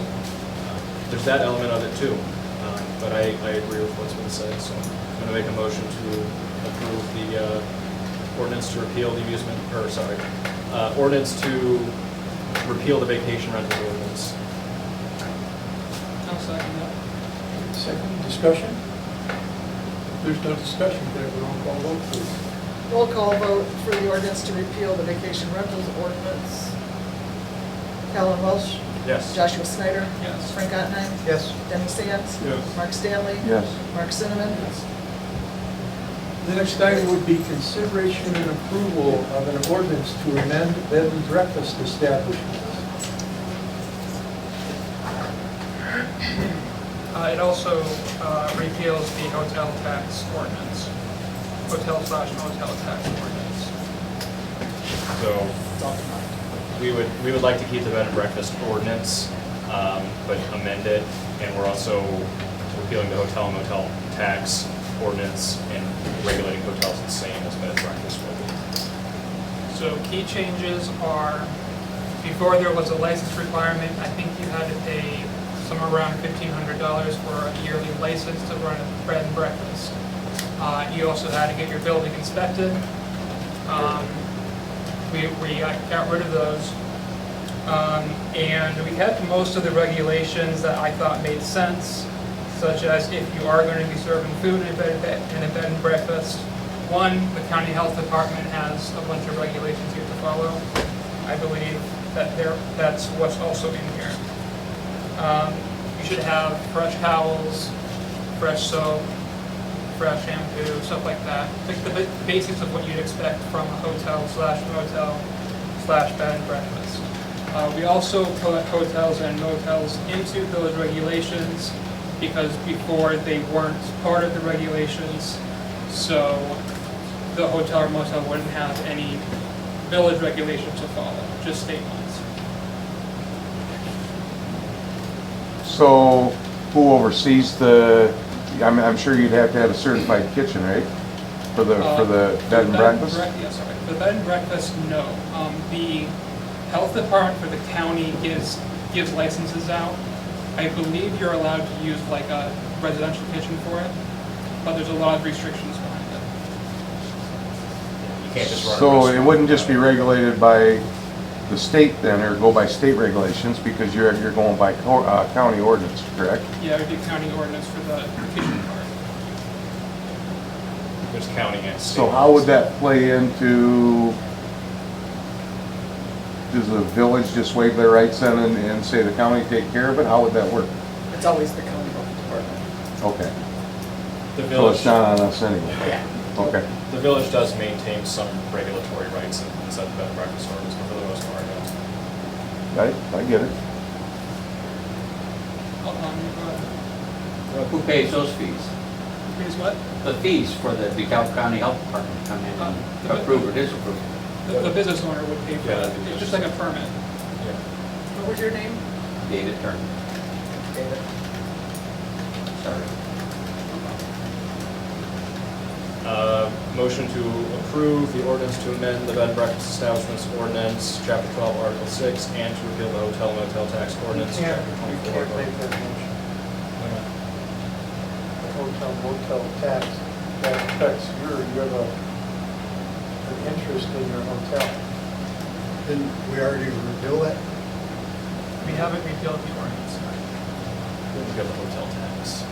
there's that element of it too. But I agree with what's been said, so I'm going to make a motion to approve the ordinance to repeal the ordinance to repeal the vacation rental ordinance. I'll second that. Second, discussion? There's no discussion, can I have a roll call vote, please? Roll call vote for the ordinance to repeal the vacation rentals ordinance. Callan Welsh, Yes. Joshua Snyder, Yes. Frank Ottenheim, Yes. Denny Sands, Yes. Mark Stanley, Yes. Mark Cinnamon, The next item would be consideration and approval of an ordinance to amend bed and breakfast establishments. It also repeals the hotel tax ordinance, hotel/motel tax ordinance. So we would like to keep the bed and breakfast ordinance, but amend it, and we're also repealing the hotel and motel tax ordinance and regulating hotels the same as bed and breakfast will be. So key changes are Before there was a license requirement, I think you had to pay somewhere around $1,500 for a yearly license to run a bed and breakfast. You also had to get your building inspected. We got rid of those. And we kept most of the regulations that I thought made sense, such as if you are going to be serving food in a bed and breakfast. One, the county health department has a bunch of regulations you have to follow. I believe that that's what's also in here. You should have fresh towels, fresh soap, fresh shampoo, stuff like that. Like the basics of what you'd expect from a hotel/motel/bed and breakfast. We also put hotels and motels into those regulations because before they weren't part of the regulations, so the hotel or motel wouldn't have any village regulations to follow, just state ones. So who oversees I'm sure you'd have to have a certified kitchen, right? For the bed and breakfast? Yeah, sorry. For the bed and breakfast, no. The health department for the county gives licenses out. I believe you're allowed to use like a residential kitchen for it, but there's a lot of restrictions behind it. You can't just run a So it restaurant wouldn't just be without- regulated by the state then, or go by state regulations, because you're going by county ordinance, correct? Yeah, it would be county ordinance for the kitchen part. There's county and state. So how would that play into, does the village just waive their rights then and say the county take care of it? How would that work? It's always the county health department. Okay, The so village, it's not on us anyway? Yeah. Okay. the village does maintain some regulatory rights inside the bed and breakfast ordinance, but for the most part, no. I get it. Go ahead. Who pays those fees? Here's what? The fees for the DeKalb County Health Department to come in and approve or disapprove? The business owner would pay for Yeah, it. It's just like a permit. Yeah. What was your name? David Turner. David. Sorry. Motion to approve the ordinance to amend the bed and breakfast establishments ordinance, chapter 12, article 6, and to repeal the hotel motel tax ordinance, You chapter 24. can't make that motion. The hotel motel tax, that affects you have an interest in your hotel. Didn't we already repeal that? We haven't repealed the ordinance. Repeal the hotel tax.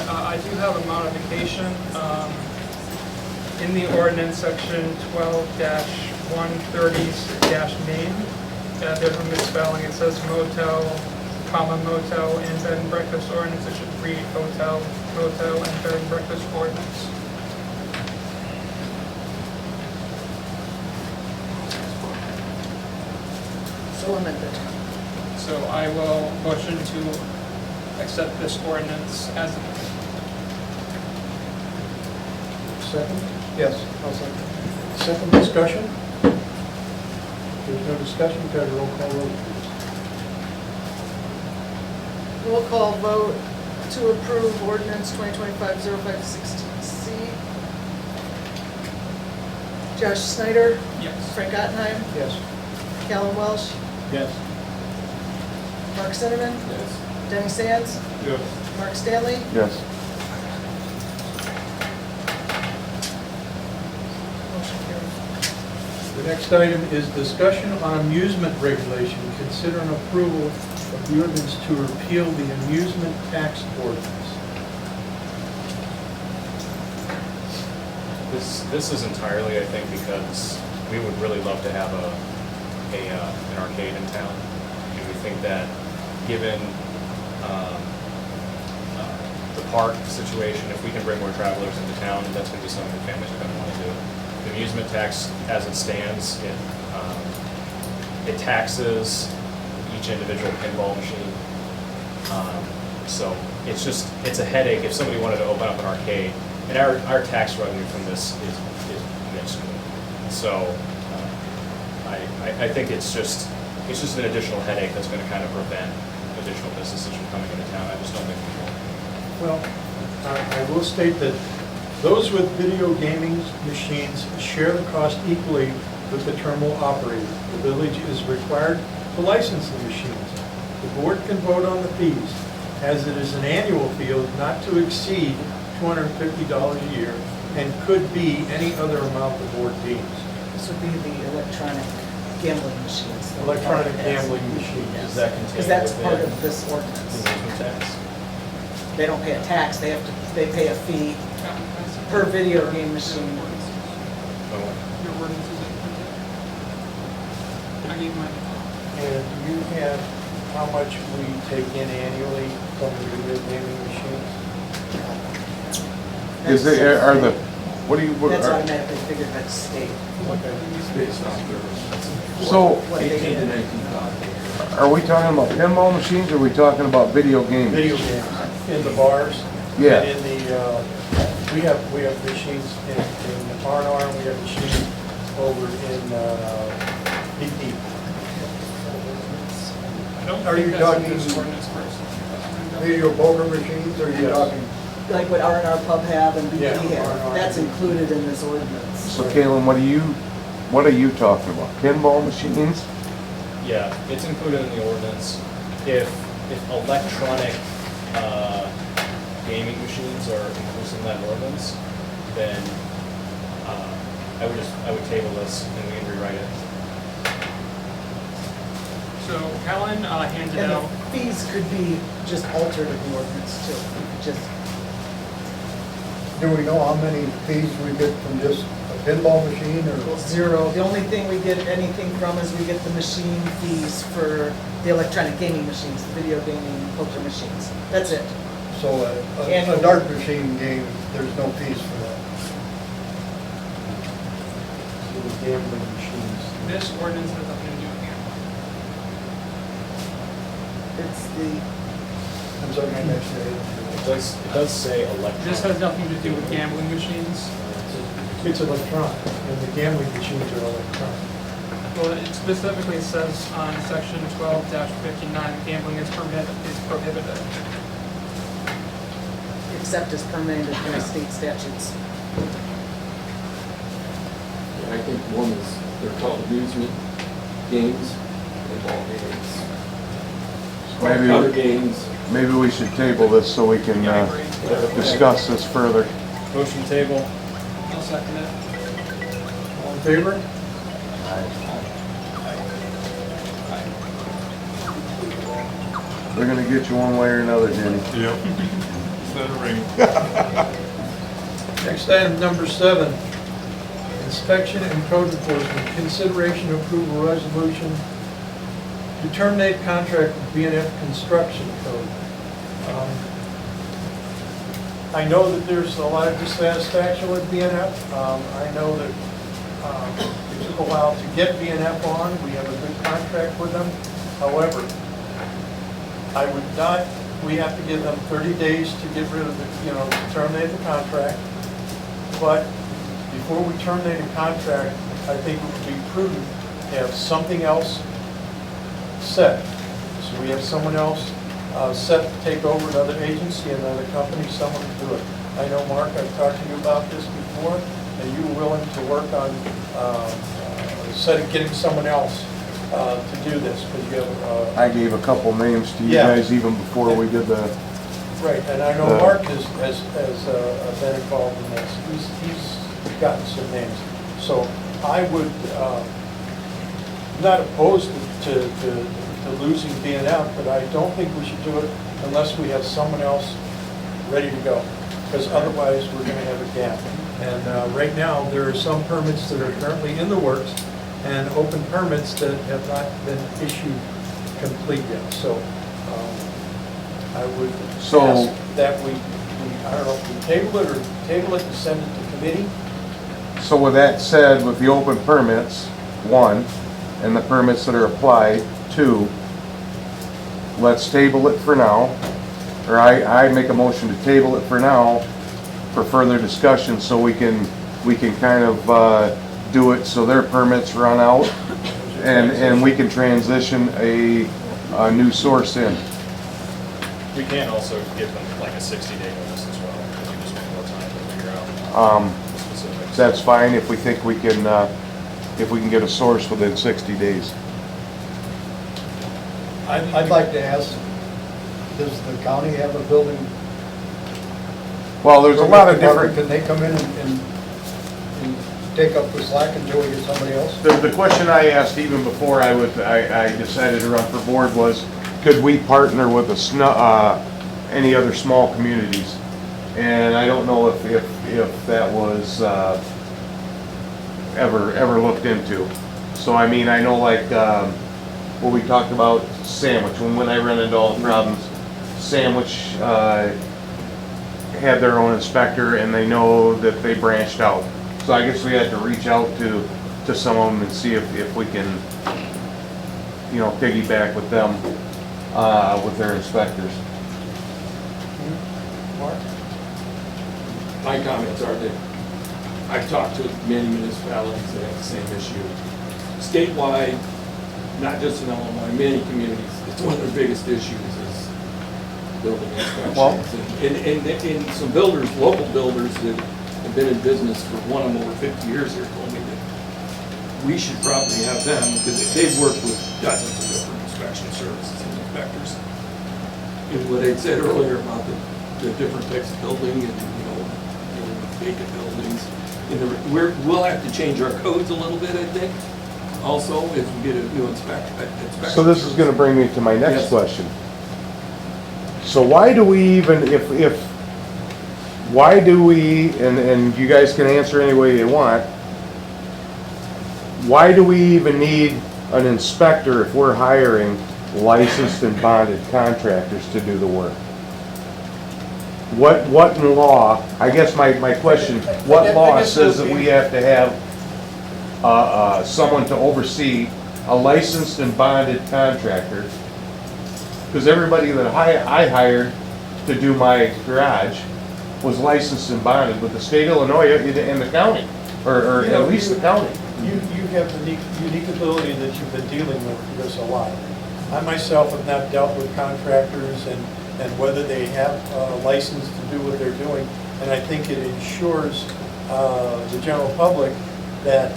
I do have a modification. In the ordinance, section 12-130-name, there's a misspelling. It says motel, motel, and bed and breakfast ordinance. It should read hotel, motel, and bed and breakfast ordinance. So amended. So I will motion to accept this ordinance as amended. Second? Yes. I'll second. Second discussion? There's no discussion, got a roll call vote, please. Roll call vote to approve ordinance 2025-0516C. Josh Snyder, Yes. Frank Ottenheim, Yes. Callan Welsh, Yes. Mark Sinneman, Yes. Denny Sands, Yes. Mark Stanley, Yes. motion carried. The next item is discussion on amusement regulation. Consider an approval of the ordinance to repeal the amusement tax ordinance. This is entirely, I think, because we would really love to have an arcade in town. And we think that given the park situation, if we can bring more travelers into town, that's going to be something that families are going to want to do. The amusement tax, as it stands, it taxes each individual pinball machine. So it's a headache if somebody wanted to open up an arcade. And our tax revenue from this is minuscule. So I think it's just an additional headache that's going to kind of prevent additional businesses from coming into town. I just don't think we will. Well, I will state that Those with video gaming machines share the cost equally with the terminal operator. The village is required to license the machines. The board can vote on the fees, as it is an annual fee not to exceed $250 a year and could be any other amount the board deems. This would be the electronic gambling machines. that we Electronic talked about. gambling machines. Is that contained Because that's part within of this ordinance. the movement tax? They don't pay a tax, they pay a fee per video game machine. Oh, Your ordinance is printed. I gave mine. And do you have how much we take in annually from the video gaming machines? Is there, are the, what do you, what That's are- automatically figured by the state. Based on their so What they 18 to do. 19,000. are we talking about pinball machines or are we talking about video games? Video games in the bars. Yeah. And in the, we have machines in R&R, we have machines over in BP. I don't Are you think that's in talking- this ordinance first. Video poker machines, or are you Yes. talking? Like what R&R Pub have and BP Yeah, have, R&R. that's included in this ordinance. So Caitlin, what are you talking about? Pinball machines? yeah, it's included in the ordinance. If electronic gaming machines are inclusive in that ordinance, then I would table this and we can rewrite it. So Helen handed And out, the fees could be just altered in the ordinance too. You could just, Do we know how many fees we get from just a pinball machine well, or? zero. The only thing we get anything from is we get the machine fees for the electronic gaming machines, the video gaming poker machines. That's it. So a dart machine game, there's no fees for that. So the gambling machines. this ordinance has nothing to do with gambling. It's the, I'm sorry, my next day. It does say electronic. This has nothing to do with gambling machines. It's electronic, and the gambling machines are electronic. Well, it specifically says on section 12-59, gambling is prohibited. except as permitted by state statutes. I think one is, they're called amusement games and ball games. Other games. Maybe we should table this so we can Yeah, I agree. discuss this further. Motion table. I'll second it. All in favor? They're gonna get you one way or another, Jenny. Yep. Instead of ring. Next item, number 7, inspection and code enforcement. Consideration of approval resolution to terminate contract with B&F Construction Code. I know that there's a lot of dissatisfaction with B&F. I know that it took a while to get B&F on. We have a good contract with them. However, I would not, we have to give them 30 days to get rid of the, to terminate the contract. But before we terminate a contract, I think it would be prudent to have something else set. So we have someone else set to take over another agency, another company, someone to do it. I know, Mark, I've talked to you about this before, and you were willing to work on getting someone else to do this, because you have... I gave a couple names to you Yeah. guys even before we did the, Right, and I know Mark has been involved in this. He's gotten some names. So I would, not opposed to losing B&F, but I don't think we should do it unless we have someone else ready to go. Because otherwise, we're going to have a gap. And right now, there are some permits that are currently in the works and open permits that have not been issued complete yet. So I would So- ask that we, I don't know, if we table it and send it to committee. so with that said, with the open permits, 1, and the permits that are applied, 2, let's table it for now. Or I make a motion to table it for now for further discussion so we can kind of do it so their permits run out and we can transition a new source in. We can also give them like a 60-day notice as well, if you just want more time to figure out. Specifics. that's fine if we think we can get a source within 60 days. I'd like to ask, does the county have a building? Well, there's a lot of department? different, Can they come in and take up the slack until we get somebody else? the question I asked even before I decided to run for board was, could we partner with any other small communities? And I don't know if that was ever looked into. So I mean, I know like what we talked about, Sandwich, when I ran into all the problems, Sandwich had their own inspector and they know that they branched out. So I guess we had to reach out to some of them and see if we can, you know, piggyback with them, with their inspectors. Mark? My comments are that I've talked to many municipalities that have the same issue. Statewide, not just in Illinois, many communities, it's one of their biggest issues is building Well- inspections. And some builders, local builders that have been in business for one of them over 50 years here told me that we should probably have them, because they've worked with dozens of different inspection services and inspectors. And what I said earlier about the different types of building and, vacant buildings. We'll have to change our codes a little bit, I think, also, if we get a new inspection. So this is gonna bring me to my next Yes. question. So why do we even, why do we, and you guys can answer any way you want, why do we even need an inspector if we're hiring licensed and bonded contractors to do the work? What in law, I guess my question, what law says that we have to have someone to oversee a licensed and bonded contractor? Because everybody that I hired to do my garage was licensed and bonded with the state of Illinois and the county, or You know, at least the county. You have the unique ability that you've been dealing with this a lot. I myself have not dealt with contractors and whether they have a license to do what they're doing. And I think it ensures the general public that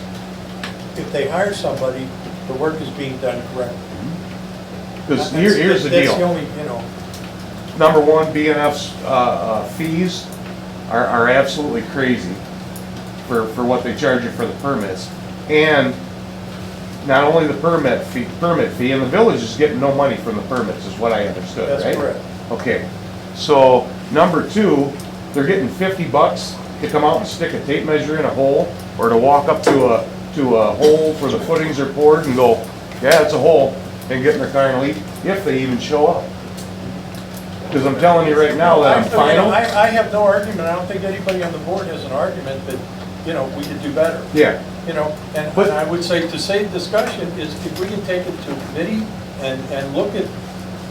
if they hire somebody, the work is being done correctly. Because here's the That's the deal. only, Number one, B&F's fees are absolutely crazy for what they charge you for the permits. And not only the permit fee, and the village is getting no money from the permits, is what I understood, right? that's correct. Okay, so number two, they're getting $50 to come out and stick a tape measure in a hole, or to walk up to a hole where the footings are poured and go, yeah, it's a hole, and get in their car and leave, if they even show up. Because I'm telling you right now that I'm final. I have no argument, I don't think anybody on the board has an argument that, we could do better. Yeah, And But- I would say to save discussion is if we can take it to committee and look at,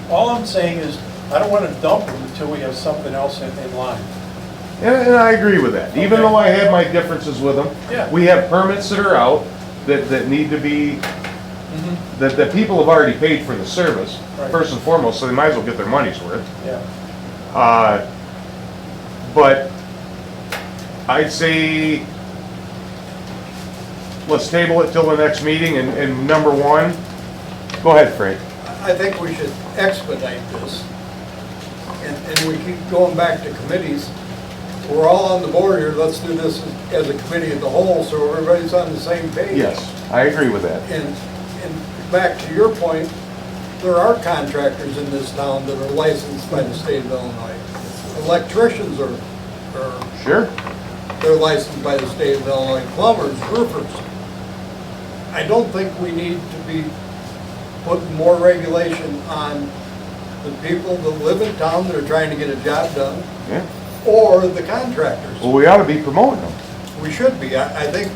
all I'm saying is, I don't want to dump them until we have something else in line. and I agree with that. Even Okay. though I had my differences with them, Yeah. we have permits that are out that need to be, that people have already paid for the service, Right. first and foremost, so they might as well get their money's worth. Yeah. But I'd say, let's table it till the next meeting, and number one, go ahead, Frank. I think we should expedite this. And we keep going back to committees. We're all on the board here, let's do this as a committee of the whole, so everybody's on the same page. Yes, I agree with that. And back to your point, there are contractors in this town that are licensed by the state of Illinois. Electricians are Sure. they're licensed by the state of Illinois, plumbers, roofers. I don't think we need to be putting more regulation on the people that live in town that are trying to get a job done, Yeah. or the contractors. Well, we ought to be promoting them. We should be. I think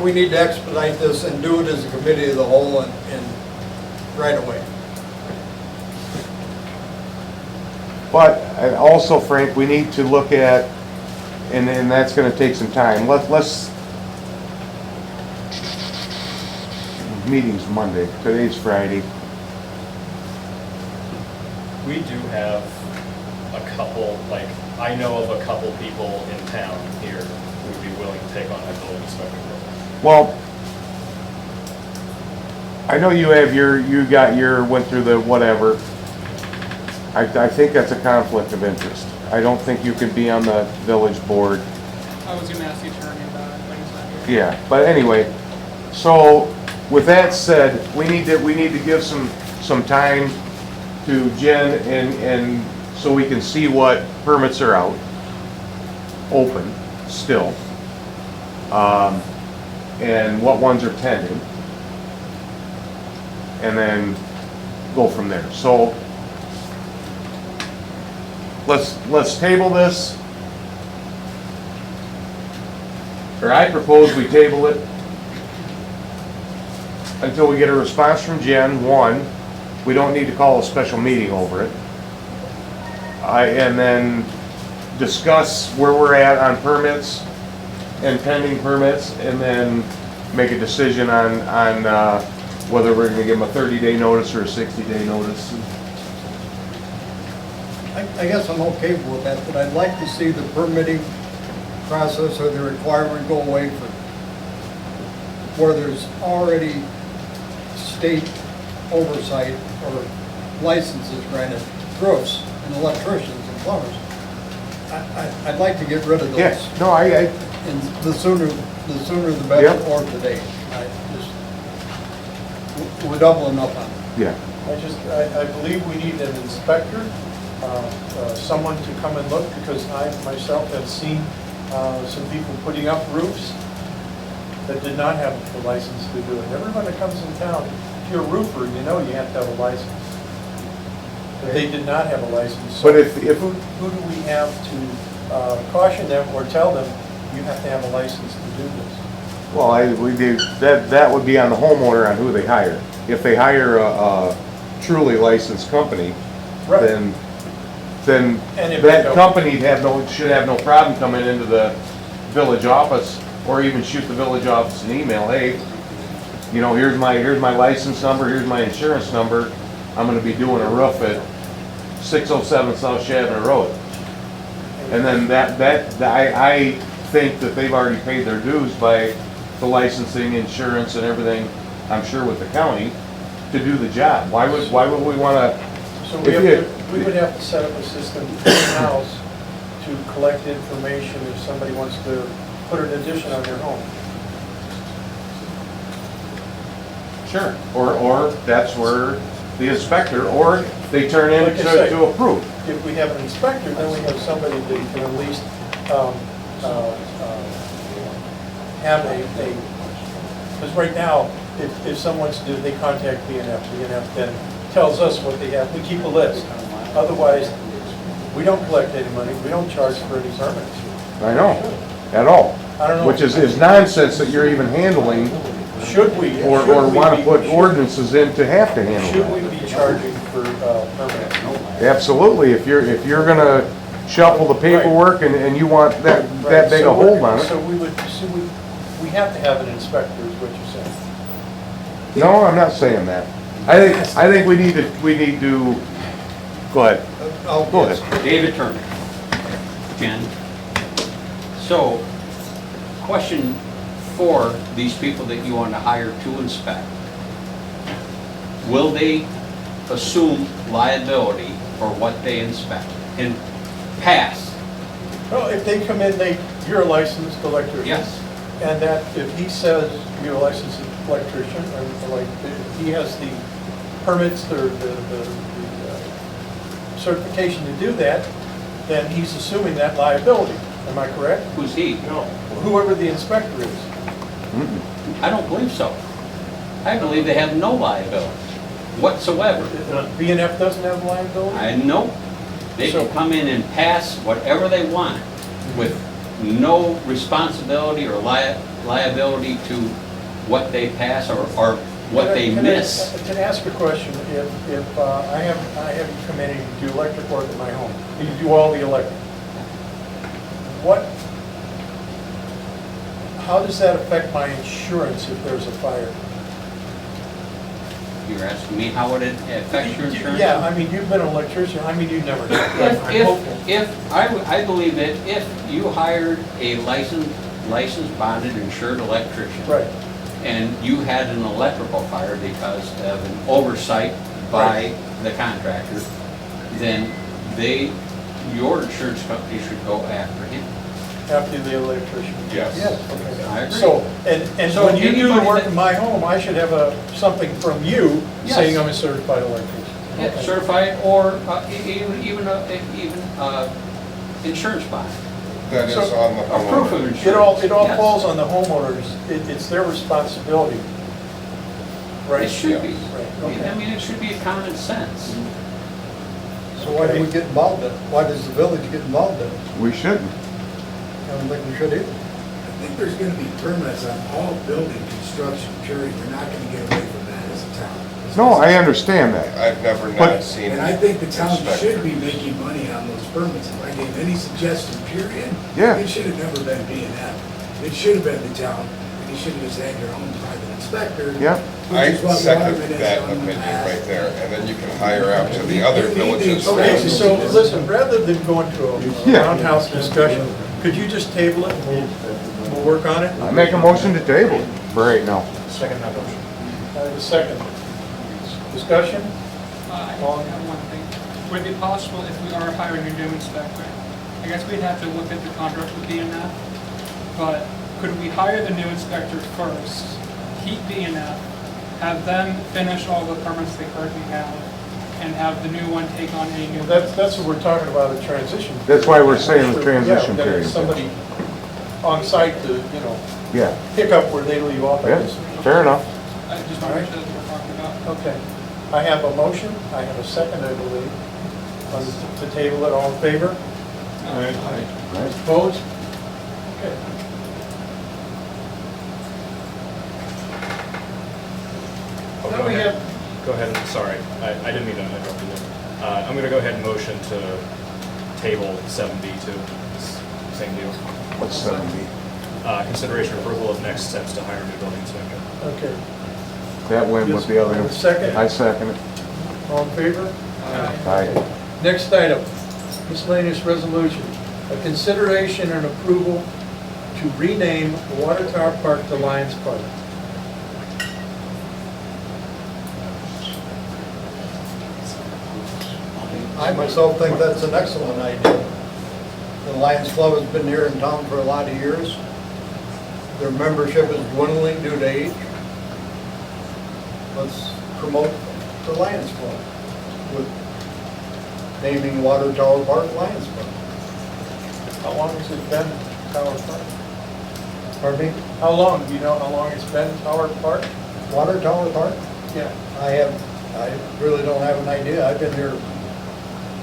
we need to expedite this and do it as a committee of the whole and right away. But also, Frank, we need to look at, and that's gonna take some time. Let's, meeting's Monday, today's Friday. We do have a couple, like, I know of a couple people in town here who would be willing to take on that building inspector role. Well, I know you have went through the whatever. I think that's a conflict of interest. I don't think you can be on the village board. I was gonna ask the attorney about it, but he's not here. Yeah, but anyway, so with that said, we need to give some time to Jen and so we can see what permits are out, open, still, and what ones are pending, and then go from there. So let's table this. Or I propose we table it until we get a response from Jen. One, we don't need to call a special meeting over it. And then discuss where we're at on permits and pending permits, and then make a decision on whether we're gonna give them a 30-day notice or a 60-day notice. I guess I'm okay with that, but I'd like to see the permitting process or the requirement go away for where there's already state oversight or licenses granted, roofs and electricians and plumbers. I'd like to get rid of those. Yeah, no, And the sooner the better, Yep. or today. We're doubling up on it. yeah. I believe we need an inspector, someone to come and look, because I myself have seen some people putting up roofs that did not have the license to do it. Everyone that comes in town, if you're a roofer, you know you have to have a license. But they did not have a license. So But if- who do we have to caution them or tell them, you have to have a license to do this? Well, that would be on the homeowner on who they hire. If they hire a truly licensed company, Right. then And if that they don't- company should have no problem coming into the village office, or even shoot the village office an email, hey, you know, here's my license number, here's my insurance number, I'm gonna be doing a roof at 607 South Shabbona Road. And then I think that they've already paid their dues by the licensing, insurance and everything, I'm sure with the county, to do the job. Why would we wanna? So we would have to set up a system in-house to collect information if somebody wants to put an addition on their home. Sure. Or that's where the inspector, or they turn in Like I say, to approve. If we have an inspector, then we have somebody that can at least have because right now, if someone's due, they contact BNF. BNF then tells us what they have. We keep a list. Otherwise, we don't collect any money. We don't charge for any permits. I know, at all. I don't know. Which is nonsense that you're even handling, Should we? or want to put ordinances in to have to handle Should that. we be charging for permits? Absolutely, if you're gonna shuffle the paperwork and you want that big a hold on it. So we have to have an inspector, is what you're saying. No, I'm not saying that. I think we need to, go ahead. Go ahead. David Turner. Jen. So, question for these people that you want to hire to inspect. Will they assume liability for what they inspect and pass? Well, if they come in, you're a licensed electrician. Yes. And that, if he says you're a licensed electrician, or like, if he has the permits, the certification to do that, then he's assuming that liability. Am I correct? Who's he? No. Whoever the inspector is. I don't believe so. I believe they have no liability whatsoever. BNF doesn't have liability? I know. They can come in and pass whatever they want with no responsibility or liability to what they pass or what they miss. Can I ask a question? If I have you come in and you do electric work at my home, you do all the electric, how does that affect my insurance if there's a fire? You're asking me how would it affect your insurance? Yeah, I mean, you've been an electrician, I mean, you've never done that. I'm hopeful. I believe that if you hired a licensed, bonded, insured electrician. Right. And you had an electrical fire because of an oversight by the contractor, then your insurance company should go after him. After the electrician? Yes. Yes, I okay. agree. So, and So when you do the anybody work that- in my home, I should have something from you Yes. saying I'm a certified electrician. Yeah, Okay. certified or even insurance bond. That is So, on the A proof of homeowner. insurance. It all Yes. falls on the homeowners, it's their responsibility, right? It should be. Right, okay. I mean, it should be common sense. So why do we get involved in it? Why does the village get involved in it? We shouldn't. I don't think we should either. I think there's gonna be permits on all building construction, period. We're not gonna get away from that as a town. No, I understand that. I've never But- not seen. And I think the town inspector. should be making money on those permits. If I gave any suggestion, period, Yeah. it should have never been B&M. It should have been the town, and you should have just had your own private inspector. Yeah. which I is what second Waterman has that done in the opinion past. right there, and then you can hire out to the other villages. Okay, so listen, rather than go into a Yeah. roundhouse discussion, could you just table it and we'll work on it? I make a motion to table for right now. Second that motion. I have a second. Discussion? I have one thing. Would it be possible if we are hiring a new inspector? I guess we'd have to look at the contract with B&F, but could we hire the new inspector first, keep B&F, have them finish all the permits they currently have, and have the new one take on any new? That's what we're talking about, a transition. That's why we're saying the transition Yeah, period. somebody on site to, Yeah, pick up where they leave off, I yeah, guess. fair enough. I just want to make sure that's what we're talking about. Okay. I have a motion, I have a second, I believe, to table it. All in favor? Right. Opposed? Okay. Oh, Now go we ahead. have, Go ahead, sorry, I didn't mean to interrupt you there. I'm gonna go ahead and motion to table 7B to same deal. What's 7B? Consideration approval of next steps to hire a new building inspector. okay. That went with the other. Have a second? I second it. All in favor? Aye. Next item, miscellaneous resolution. A consideration and approval to rename Water Tower Park to Lions Park. I myself think that's an excellent idea. The Lions Club has been here in town for a lot of years. Their membership is dwindling due to age. Let's promote the Lions Club with naming Water Tower Park Lions Club. How long has it been Tower Park? Pardon me? How long, do you know how long it's been Tower Park? Water Tower Park? Yeah. I really don't have an idea. I've been here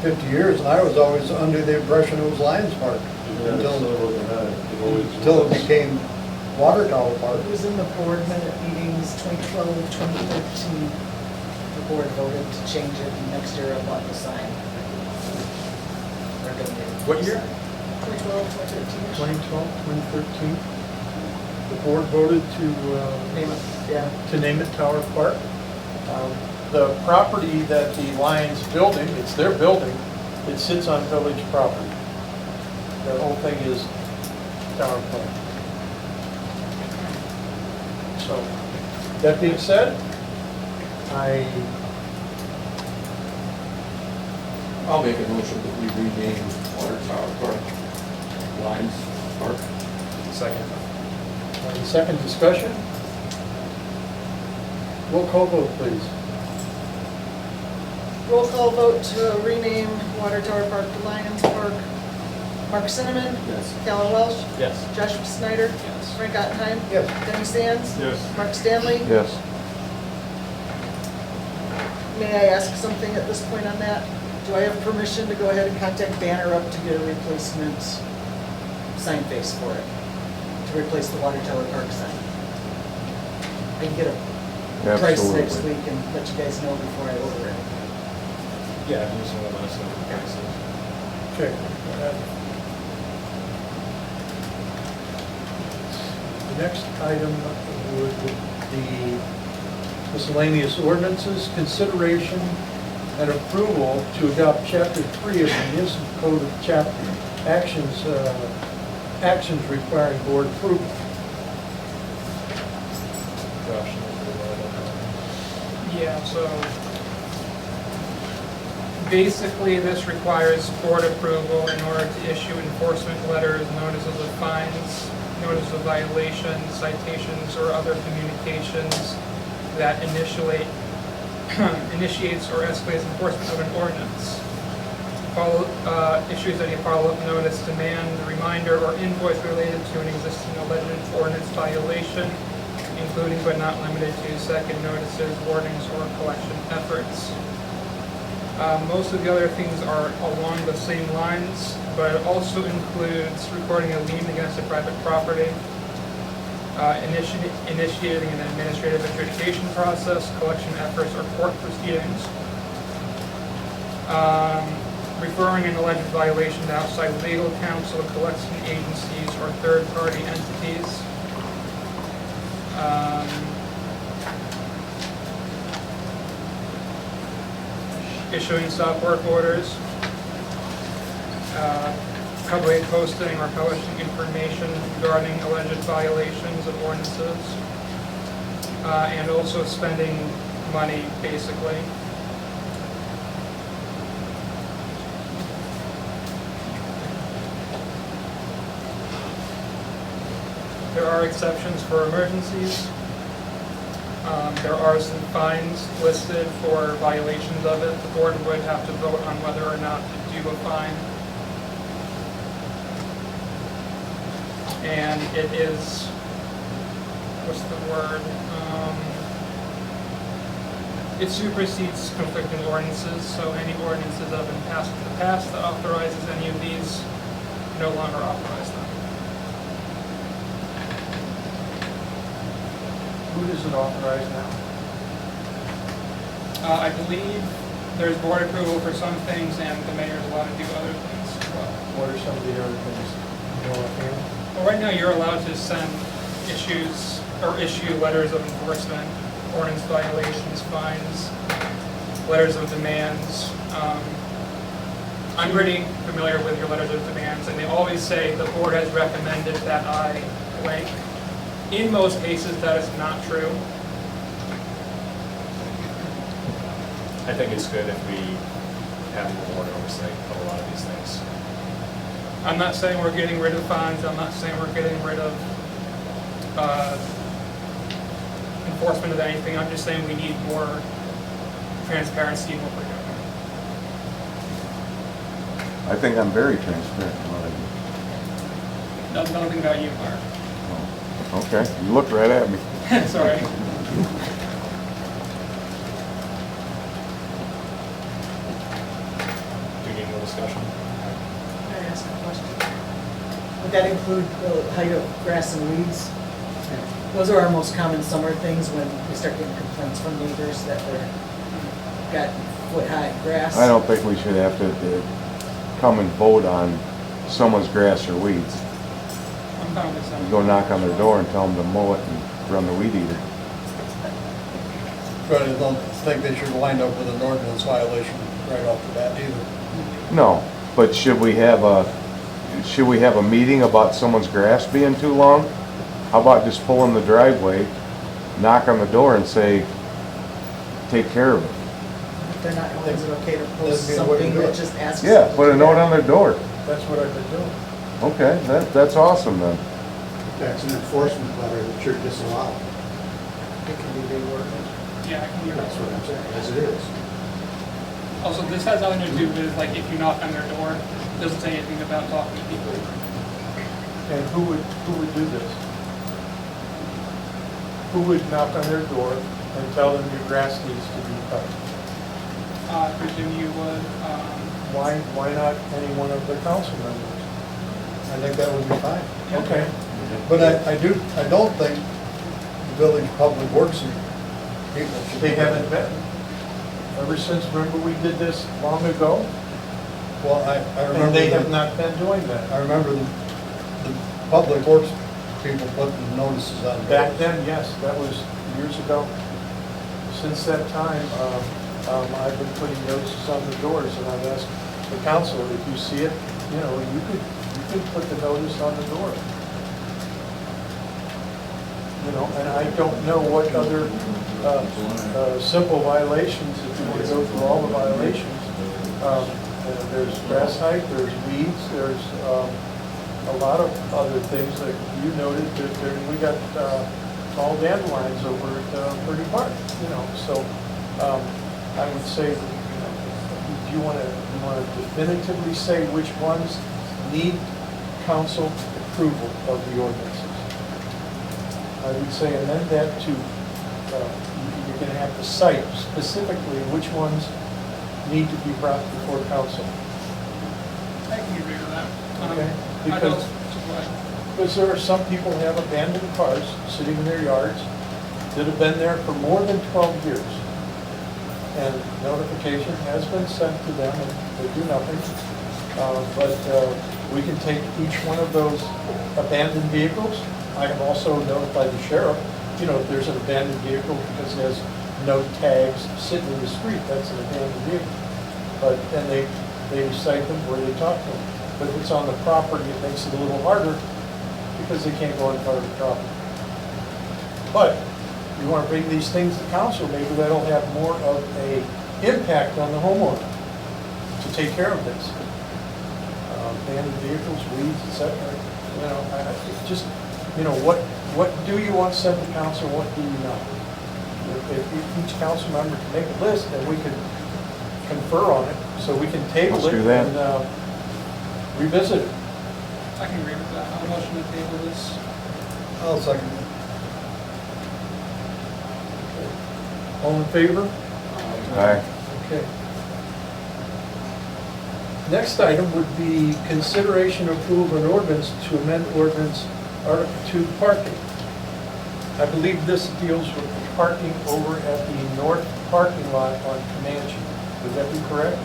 50 years and I was always under the impression it was Lions Park until it became Water Tower Park. It was in the board minute meetings, 2012, 2013. The board voted to change it, and next year I bought the sign. Or donated. What year? 2012, 2013. 2012, 2013. The board voted to, Name it, yeah. to name it Tower Park. The property that the Lions building, it's their building, it sits on village property. The whole thing is Tower Park. So, that being said, I'll make a motion that we rename Water Tower Park Lions Park. Second. second discussion. Roll call vote, please. Roll call vote to rename Water Tower Park to Lions Park. Mark Cinnamon. Yes. Callan Welsh. Yes. Joshua Snyder. Yes. Frank Ottenheim. Yes. Denny Sands. Yes. Mark Stanley. Yes. May I ask something at this point on that? Do I have permission to go ahead and contact Banner Up to get a replacement sign face for it? To replace the Water Tower Park sign? I can get a price next Absolutely. week and let you guys know before I order it. Yeah, I'm just gonna let us know what the price is. Okay. The next item would be Miscellaneous ordinances, consideration and approval to adopt Chapter 3 of the Municipal Code of Chapter actions requiring board approval. Josh, Yeah, so basically this requires board approval in order to issue enforcement letters, notices of fines, notice of violations, citations, or other communications that initiates or escalates enforcement of an ordinance. Issues any follow-up notice, demand, reminder, or invoice related to an existing alleged ordinance violation, including but not limited to second notices, warnings, or collection efforts. Most of the other things are along the same lines, but it also includes recording a lien against a private property, initiating an administrative adjudication process, collection efforts, or court proceedings, referring an alleged violation to outside legal counsel, collection agencies, or third-party entities. Issuing stop work orders, publicly posting or publishing information regarding alleged violations of ordinances, and also spending money, basically. There are exceptions for emergencies. There are some fines listed for violations of it. The board would have to vote on whether or not to do a fine. And it is, what's the word? It supersedes conflicting ordinances, so any ordinances that have been passed in the past that authorizes any of these no longer authorize them. Who does it authorize now? I believe there's board approval for some things and the mayor's allowed to do other things as well. What are some of the other things? You know offhand? Well, right now you're allowed to send issues or issue letters of enforcement, ordinance violations, fines, letters of demands. I'm pretty familiar with your letters of demands, and they always say the board has recommended that I blank. In most cases, that is not true. I think it's good if we have more oversight of a lot of these things. I'm not saying we're getting rid of fines. I'm not saying we're getting rid of enforcement of anything. I'm just saying we need more transparency in what we're doing. I think I'm very transparent in what I do. Nothing about you, Mark. Okay, you looked right at me. Sorry. Do you need more discussion? Can I ask a question? Would that include the height of grass and weeds? Those are our most common summer things when we start getting complaints from neighbors that they're got foot-high grass. I don't think we should have to come and vote on someone's grass or weeds. I'm fine with You some. go knock on their door and tell them to mow it and run the weed eater. But I don't think they should wind up with an ordinance violation right off the bat either. No, but should we have a meeting about someone's grass being too long? How about just pull in the driveway, knock on the door and say, take care of it? If they're not, is it okay to post That'd be the way to something do that it. just asks? Yeah, them to put a do note that? on their door. That's what I've been doing. Okay, that's awesome then. That's an enforcement letter that you're disallowed. It can be reworded. Yeah, I can hear That's what that. I'm saying, as it is. Also, this has nothing to do with, like, if you knock on their door, it doesn't say anything about talking to people. And who would do this? Who would knock on their door and tell them your grass needs to be cut? I presume you would, Why not any one of the council members? I think that would be fine. Okay. But I don't think the village public works people should. They haven't been. Ever since, remember we did this long ago? Well, I remember. And they have the- not been doing that. I remember the public works people putting notices on. Back doors. then, yes, that was years ago. since that time, I've been putting notices on the doors, and I've asked the council, if you see it, you know, you could put the notice on the door. You know, and I don't know what other simple violations, if you want to go through all the violations. There's grass height, there's weeds, there's a lot of other things that you noted. We got tall dandelions over at Purdy Park, you know. So I would say, you know, do you want to definitively say which ones need council approval of the ordinances? I would say amend that to, you're going to have to cite specifically which ones need to be brought before council. I can agree with that. Okay? I Because don't- there are some people who have abandoned cars sitting in their yards that have been there for more than 12 years. And notification has been sent to them, and they do nothing. But we can take each one of those abandoned vehicles. I have also notified the sheriff, you know, if there's an abandoned vehicle because it has no tags sitting in the street, that's an abandoned vehicle. But then they cite them where they talk to them. But if it's on the property, it makes it a little harder because they can't go on part of the property. But you want to bring these things to council, maybe that'll have more of a impact on the homeowner to take care of this. Abandoned vehicles, weeds, etc. You know, it's just, you know, what do you want sent to council, what do you not? If each council member can make a list, then we can confer on it, so we can table Let's it do that. and revisit it. I can agree with that. I'll motion to table this. I'll second it. All in favor? Aye. Okay. Next item would be consideration of approval of an ordinance to amend ordinance Article 2 parking. I believe this deals with the parking over at the north parking lot on Comanche. Would that be correct?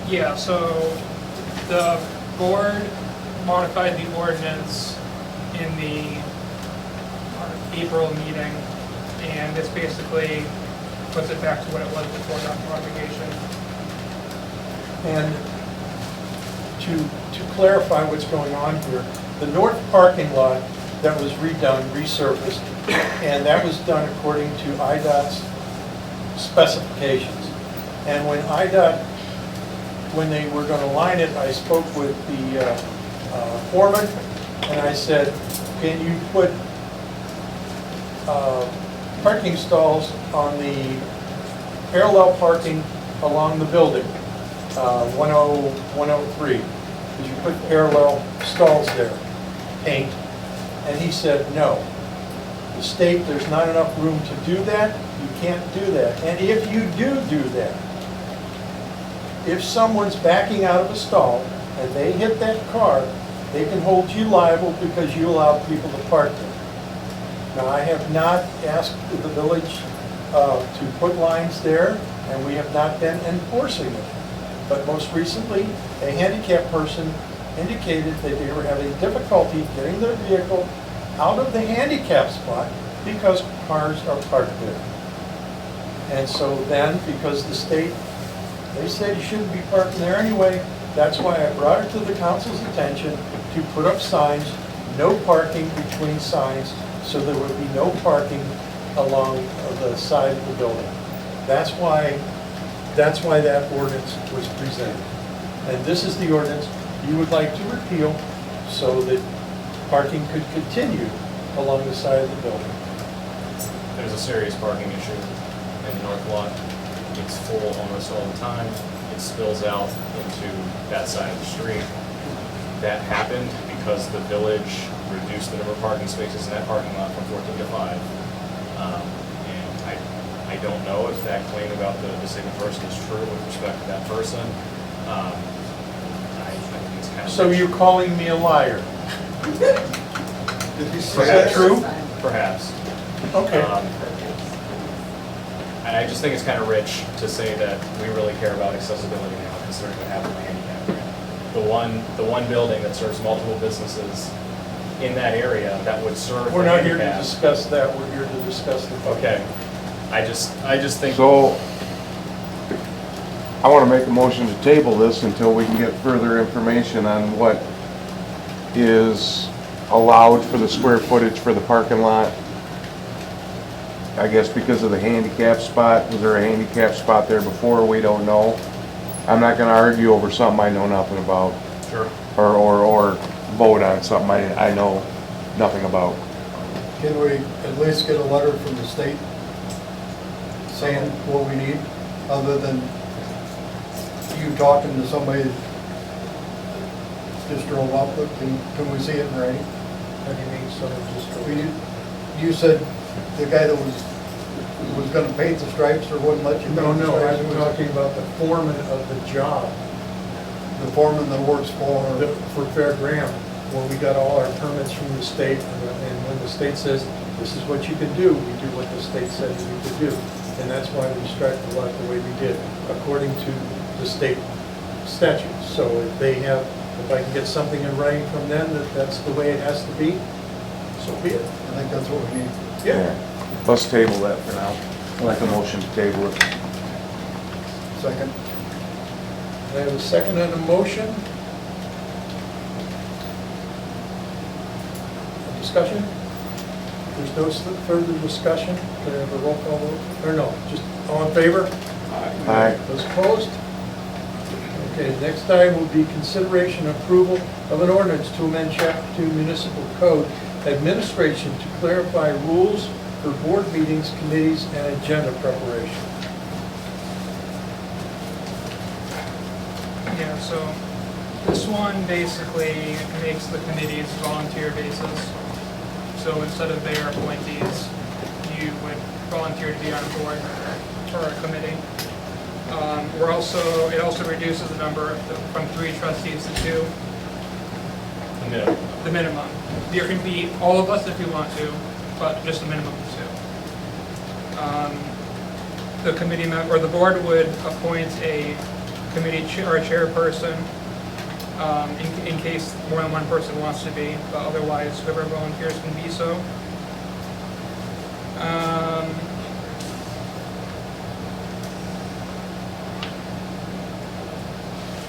Yeah, so the board modified the ordinance in the April meeting, and this basically puts it back to what it was before that modification. And to clarify what's going on here, the north parking lot that was redone, resurfaced, and that was done according to IDOT's specifications. And when IDOT, when they were going to line it, I spoke with the foreman, and I said, can you put parking stalls on the parallel parking along the building, 103? Did you put parallel stalls there, paint? And he said, no. The state, there's not enough room to do that. You can't do that. And if you do that, if someone's backing out of a stall and they hit that car, they can hold you liable because you allowed people to park there. Now, I have not asked the village to put lines there, and we have not been enforcing it. But most recently, a handicapped person indicated that they were having difficulty getting their vehicle out of the handicap spot because cars are parked there. And so then, because the state, they said you shouldn't be parking there anyway, that's why I brought it to the council's attention to put up signs, no parking between signs, so there would be no parking along the side of the building. That's why that ordinance was presented. And this is the ordinance you would like to repeal so that parking could continue along the side of the building. There's a serious parking issue in the north lot. It's full almost all the time. It spills out into that side of the street. That happened because the village reduced the number of parking spaces in that parking lot from 14 to 5. And I don't know if that claim about the disabled person is true with respect to that person. I think it's kind of... So you're calling me a liar? Is that true? Perhaps. Okay. And I just think it's kind of rich to say that we really care about accessibility now, considering what happened with handicap ramp. The one building that serves multiple businesses in that area that would serve We're the not here to handicap. discuss that, we're here to discuss the... Okay. I just think. So, I want to make a motion to table this until we can get further information on what is allowed for the square footage for the parking lot. I guess because of the handicap spot, was there a handicap spot there before? We don't know. I'm not gonna argue over something I know nothing about. Sure. Or vote on something I know nothing about. Can we at least get a letter from the state saying what we need, other than you talking to somebody that just drove up? Can we see it in writing? How do you mean, someone just told you? You said the guy that was gonna paint the stripes or wouldn't let you paint the No, stripes? I'm talking about the foreman of the job, The foreman that works for Fair Graham, when we got all our permits from the state, and when the state says, this is what you can do, we do what the state says we could do. And that's why we striped the lot the way we did, according to the state statutes. So if I can get something in writing from them that that's the way it has to be, so be it. I think that's what we need. Yeah. Let's table that for now. I'd like a motion to table it. Second. I have a second on the motion. Discussion? There's no further discussion. Can I have a roll call vote? Or no, just all in favor? Aye. Those opposed? Okay, the next item will be consideration and approval of an ordinance to amend Chapter 2 Municipal Code Administration to clarify rules for board meetings, committees, and agenda preparation. Yeah, so this one basically makes the committees volunteer basis. So instead of their appointees, you would volunteer to be on a board or a committee. It also reduces the number from 3 trustees to 2. The minimum. There can be all of us if you want to, but just a minimum of 2. The committee member, or the board would appoint a committee chair or a chairperson in case more than one person wants to be, but otherwise whoever volunteers can be so.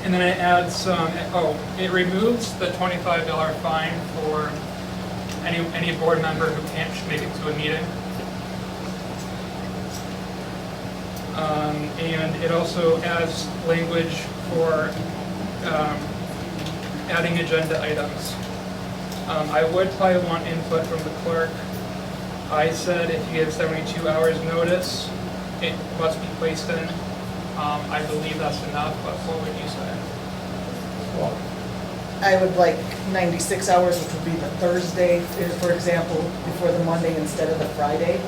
And then it adds it removes the $25 fine for any board member who can't make it to a meeting. And it also adds language for adding agenda items. I would probably want input from the clerk. I said if you give 72 hours notice, it must be placed in. I believe that's enough, but what would you say? I would like 96 hours, which would be the Thursday, for example, before the Monday instead of the Friday.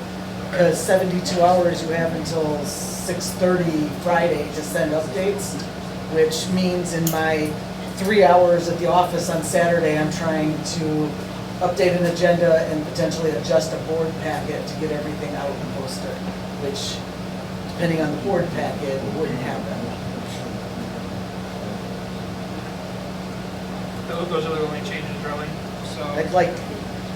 Because 72 hours, you have until 6:30 Friday to send updates, which means in my 3 hours at the office on Saturday, I'm trying to update an agenda and potentially adjust a board packet to get everything out and posted, which, depending on the board packet, wouldn't happen. Those are the only changes, really. So I'd like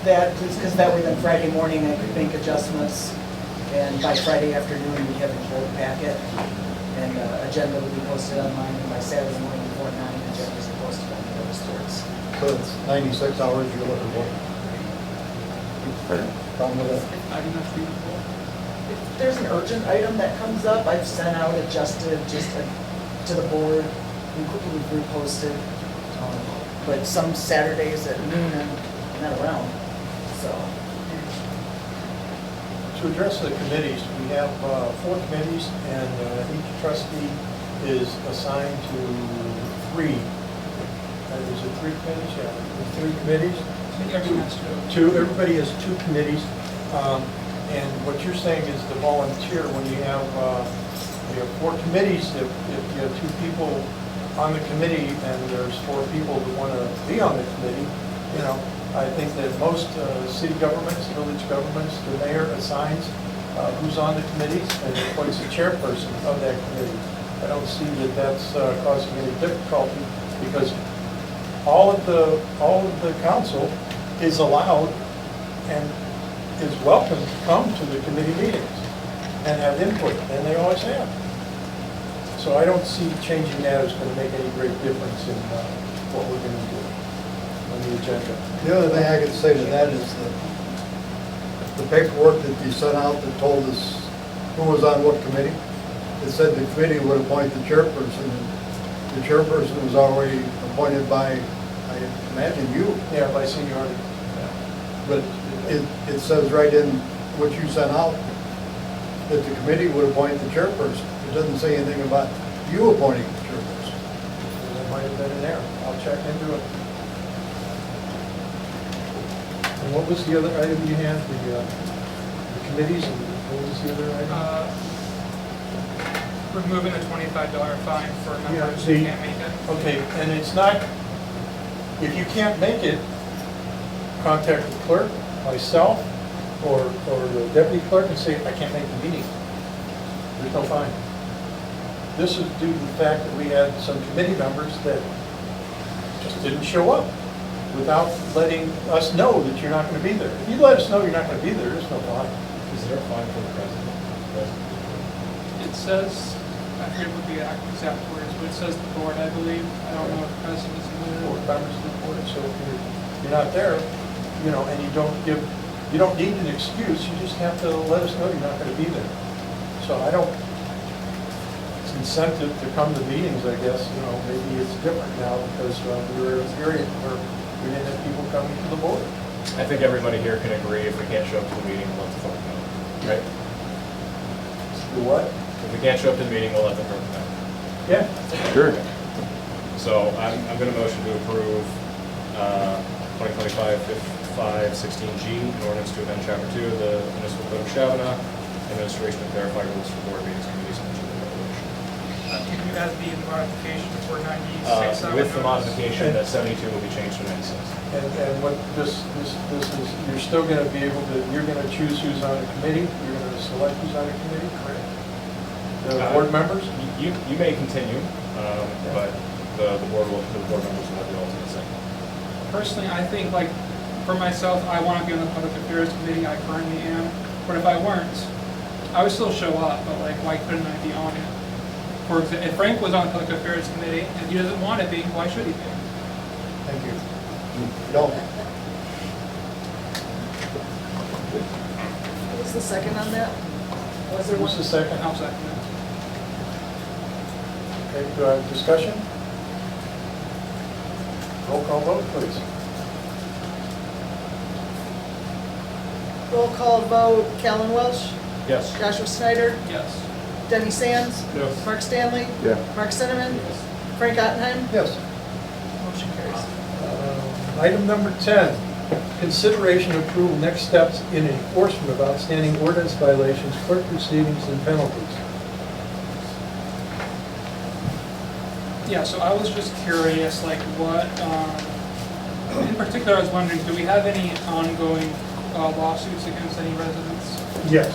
that, because that way then Friday morning I could make adjustments, and by Friday afternoon we'd have a board packet, and agenda would be posted online, and by Saturday morning before 9, agendas are posted on the notice boards. So it's 96 hours you're looking for. Problem with that? I think that's reasonable. If there's an urgent item that comes up, I've sent out adjusted just to the board, and quickly reposted. But some Saturdays at noon I'm not around, so. To address the committees, we have 4 committees, and each trustee is assigned to 3. Is it 3 committees? Yeah, there's 3 committees. I think everyone has to. Everybody has 2 committees. And what you're saying is the volunteer, when you have 4 committees, if you have 2 people on the committee and there's 4 people who want to be on the committee, I think that most city governments, village governments, the mayor assigns who's on the committees and appoints a chairperson of that committee. I don't see that that's causing any difficulty, because all of the council is allowed and is welcome to come to the committee meetings. and have input, and they always have. So I don't see changing that is going to make any great difference in what we're going to do on the agenda. The other thing I could say to that is that the paperwork that you sent out that told us who was on what committee, it said the committee would appoint the chairperson. The chairperson was already appointed by, I imagine you. Yeah, by seniority. But it says right in what you sent out that the committee would appoint the chairperson. It doesn't say anything about you appointing the chairperson. That might have been an error. I'll check into it. And what was the other item you had, the committees, and what was the other item? Removing a $25 fine for members who can't make it. Okay, and it's not, if you can't make it, contact the clerk, myself, or the deputy clerk and say, I can't make the meeting. There's no fine. This is due to the fact that we had some committee members that just didn't show up without letting us know that you're not going to be there. If you let us know you're not going to be there, there's no fine. Is there a fine for the president? It says, I forget what the exact words, but it says the board, I believe. I don't know if the president is Board included. members of the board, so if you're not there, and you don't need an excuse, you just have to let us know you're not going to be there. So it's incentive to come to meetings, I guess, maybe it's different now because we were in a period where we didn't have people coming to the board. I think everybody here can agree if we can't show up to the meeting, we'll let the clerk know, right? Do what? If we can't show up to the meeting, we'll let the clerk know. Yeah. Sure. So I'm going to motion to approve 2025-516G, an ordinance to amend Chapter 2 of the Municipal Code of Shabbona, administration to clarify rules for board meetings, committees, and agenda regulation. Can you add the modification for 96 hour With the notice? modification that 72 will be changed to 96. And what this is, you're still going to be able to, you're going to choose who's on the committee, you're going to select who's on the committee, correct? The board members? You may continue, but the board members will have the ultimate say. Personally, I think, like, for myself, I want to be on the Public Affairs Committee, I currently am. But if I weren't, I would still show up, but like, why couldn't I be on it? For example, if Frank was on the Public Affairs Committee and he doesn't want to be, why should he be? Thank you. Don't. Who was the second on that? Was there one? Who's the second? I'll second it. Okay, do I have discussion? Roll call vote, please. Roll call vote, Callan Welsh, Yes. Joshua Snyder, Yes. Denny Sands, Yes. Mark Stanley, Yeah. Mark Cinnamon, Frank Ottenheim. Yes. Motion carries. Item number 10, consideration of approval next steps in enforcement of outstanding ordinance violations, clerk proceedings, and penalties. Yeah, so I was just curious, like, what, in particular, I was wondering, do we have any ongoing lawsuits against any residents? Yes.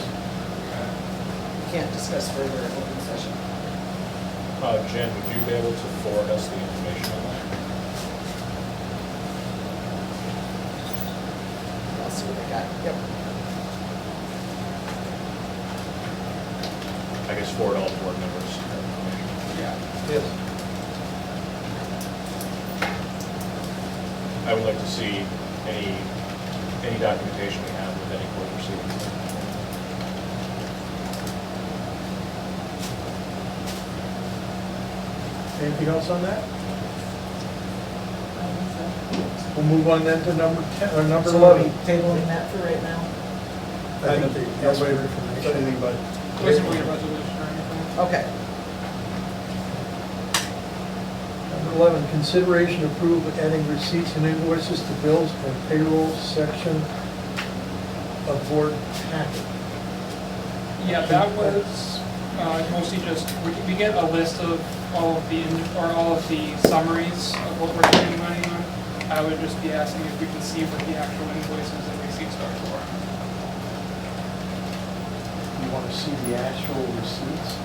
We can't discuss further in open session. Jen, would you be able to forward us the information on that? I'll see what I got. Yep. I guess forward all board members. Yeah. Yes. I would like to see any documentation we have with any court proceedings. Anything else on that? We'll move on then to number 10, or number So 11. are we tabling that for right now? I think they asked for information. Said anything about It wasn't really a resolution or anything. Okay. Number 11, consideration approval of adding receipts and invoices to bills and payroll section of board packet. Yeah, that was mostly just, we get a list of all of the summaries of what we're spending money on. I would just be asking if we can see what the actual invoices and receipts are for. You want to see the actual receipts?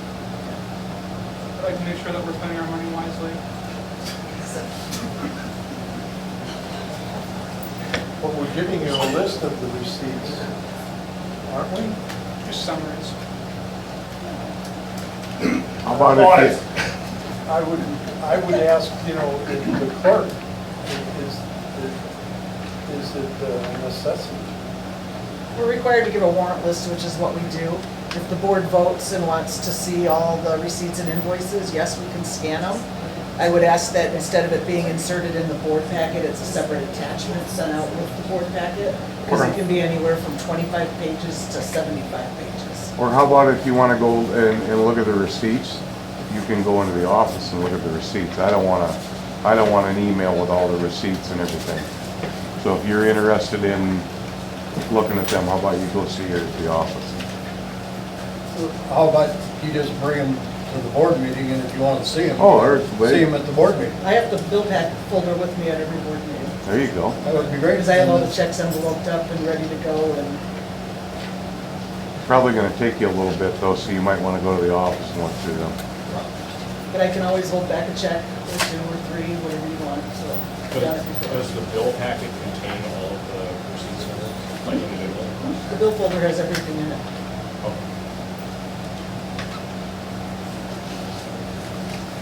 I'd like to make sure that we're spending our money wisely. But we're giving you a list of the receipts, aren't we? Just summaries. How about if I would ask, the clerk, is it a necessity? We're required to give a warrant list, which is what we do. If the board votes and wants to see all the receipts and invoices, yes, we can scan them. I would ask that instead of it being inserted in the board packet, it's a separate attachment sent out with the board packet, because it can be anywhere from 25 pages to 75 pages. Or how about if you want to go and look at the receipts, you can go into the office and look at the receipts. I don't want an email with all the receipts and everything. So if you're interested in looking at them, how about you go see her at the office? How about you just bring them to the board meeting, and if you want to see them, Oh, or see them at the board meeting. I have the bill pack folder with me at every board meeting, there you go. That would be great. because I have all the checks enveloped up and ready to go, and Probably going to take you a little bit though, so you might want to go to the office and look through them. but I can always hold back a check or 2 or 3, whatever you want, so. But done it before. does the bill packet contain all of the receipts in it, like individual? The bill folder has everything in it.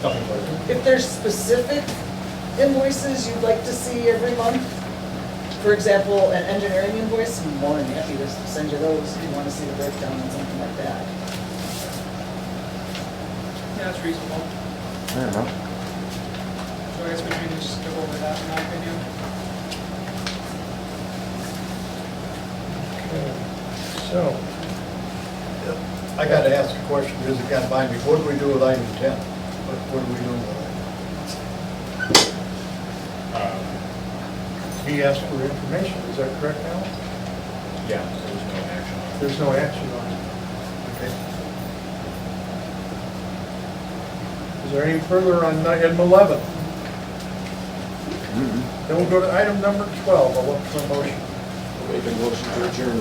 Nothing further. If there's specific invoices you'd like to see every month, for example, an engineering invoice, I'm more than happy to send you those if you want to see the breakdown and something like that. Yeah, that's reasonable. Fair enough. So I guess we can just go over that in my opinion. So, I gotta ask a question, because it got by me. What do we do with item 10? What are we doing with he asked for information, is that correct now? Yeah, there's no action on it. There's no action on it. it? Is there any further on item 11? Then we'll go to item number 12, I'll look for a motion. Make a motion to adjourn.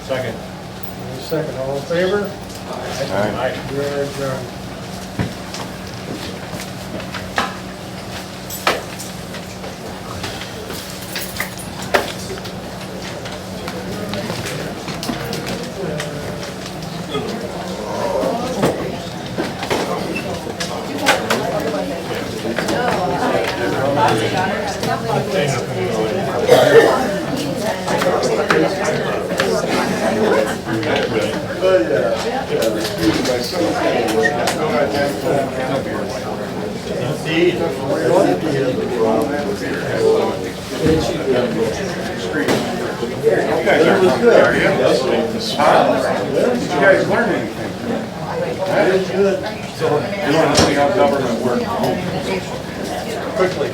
Second. Any second, all in favor? Aye. We're adjourned. Did you guys learn anything? So, you want to see how government works? Quickly.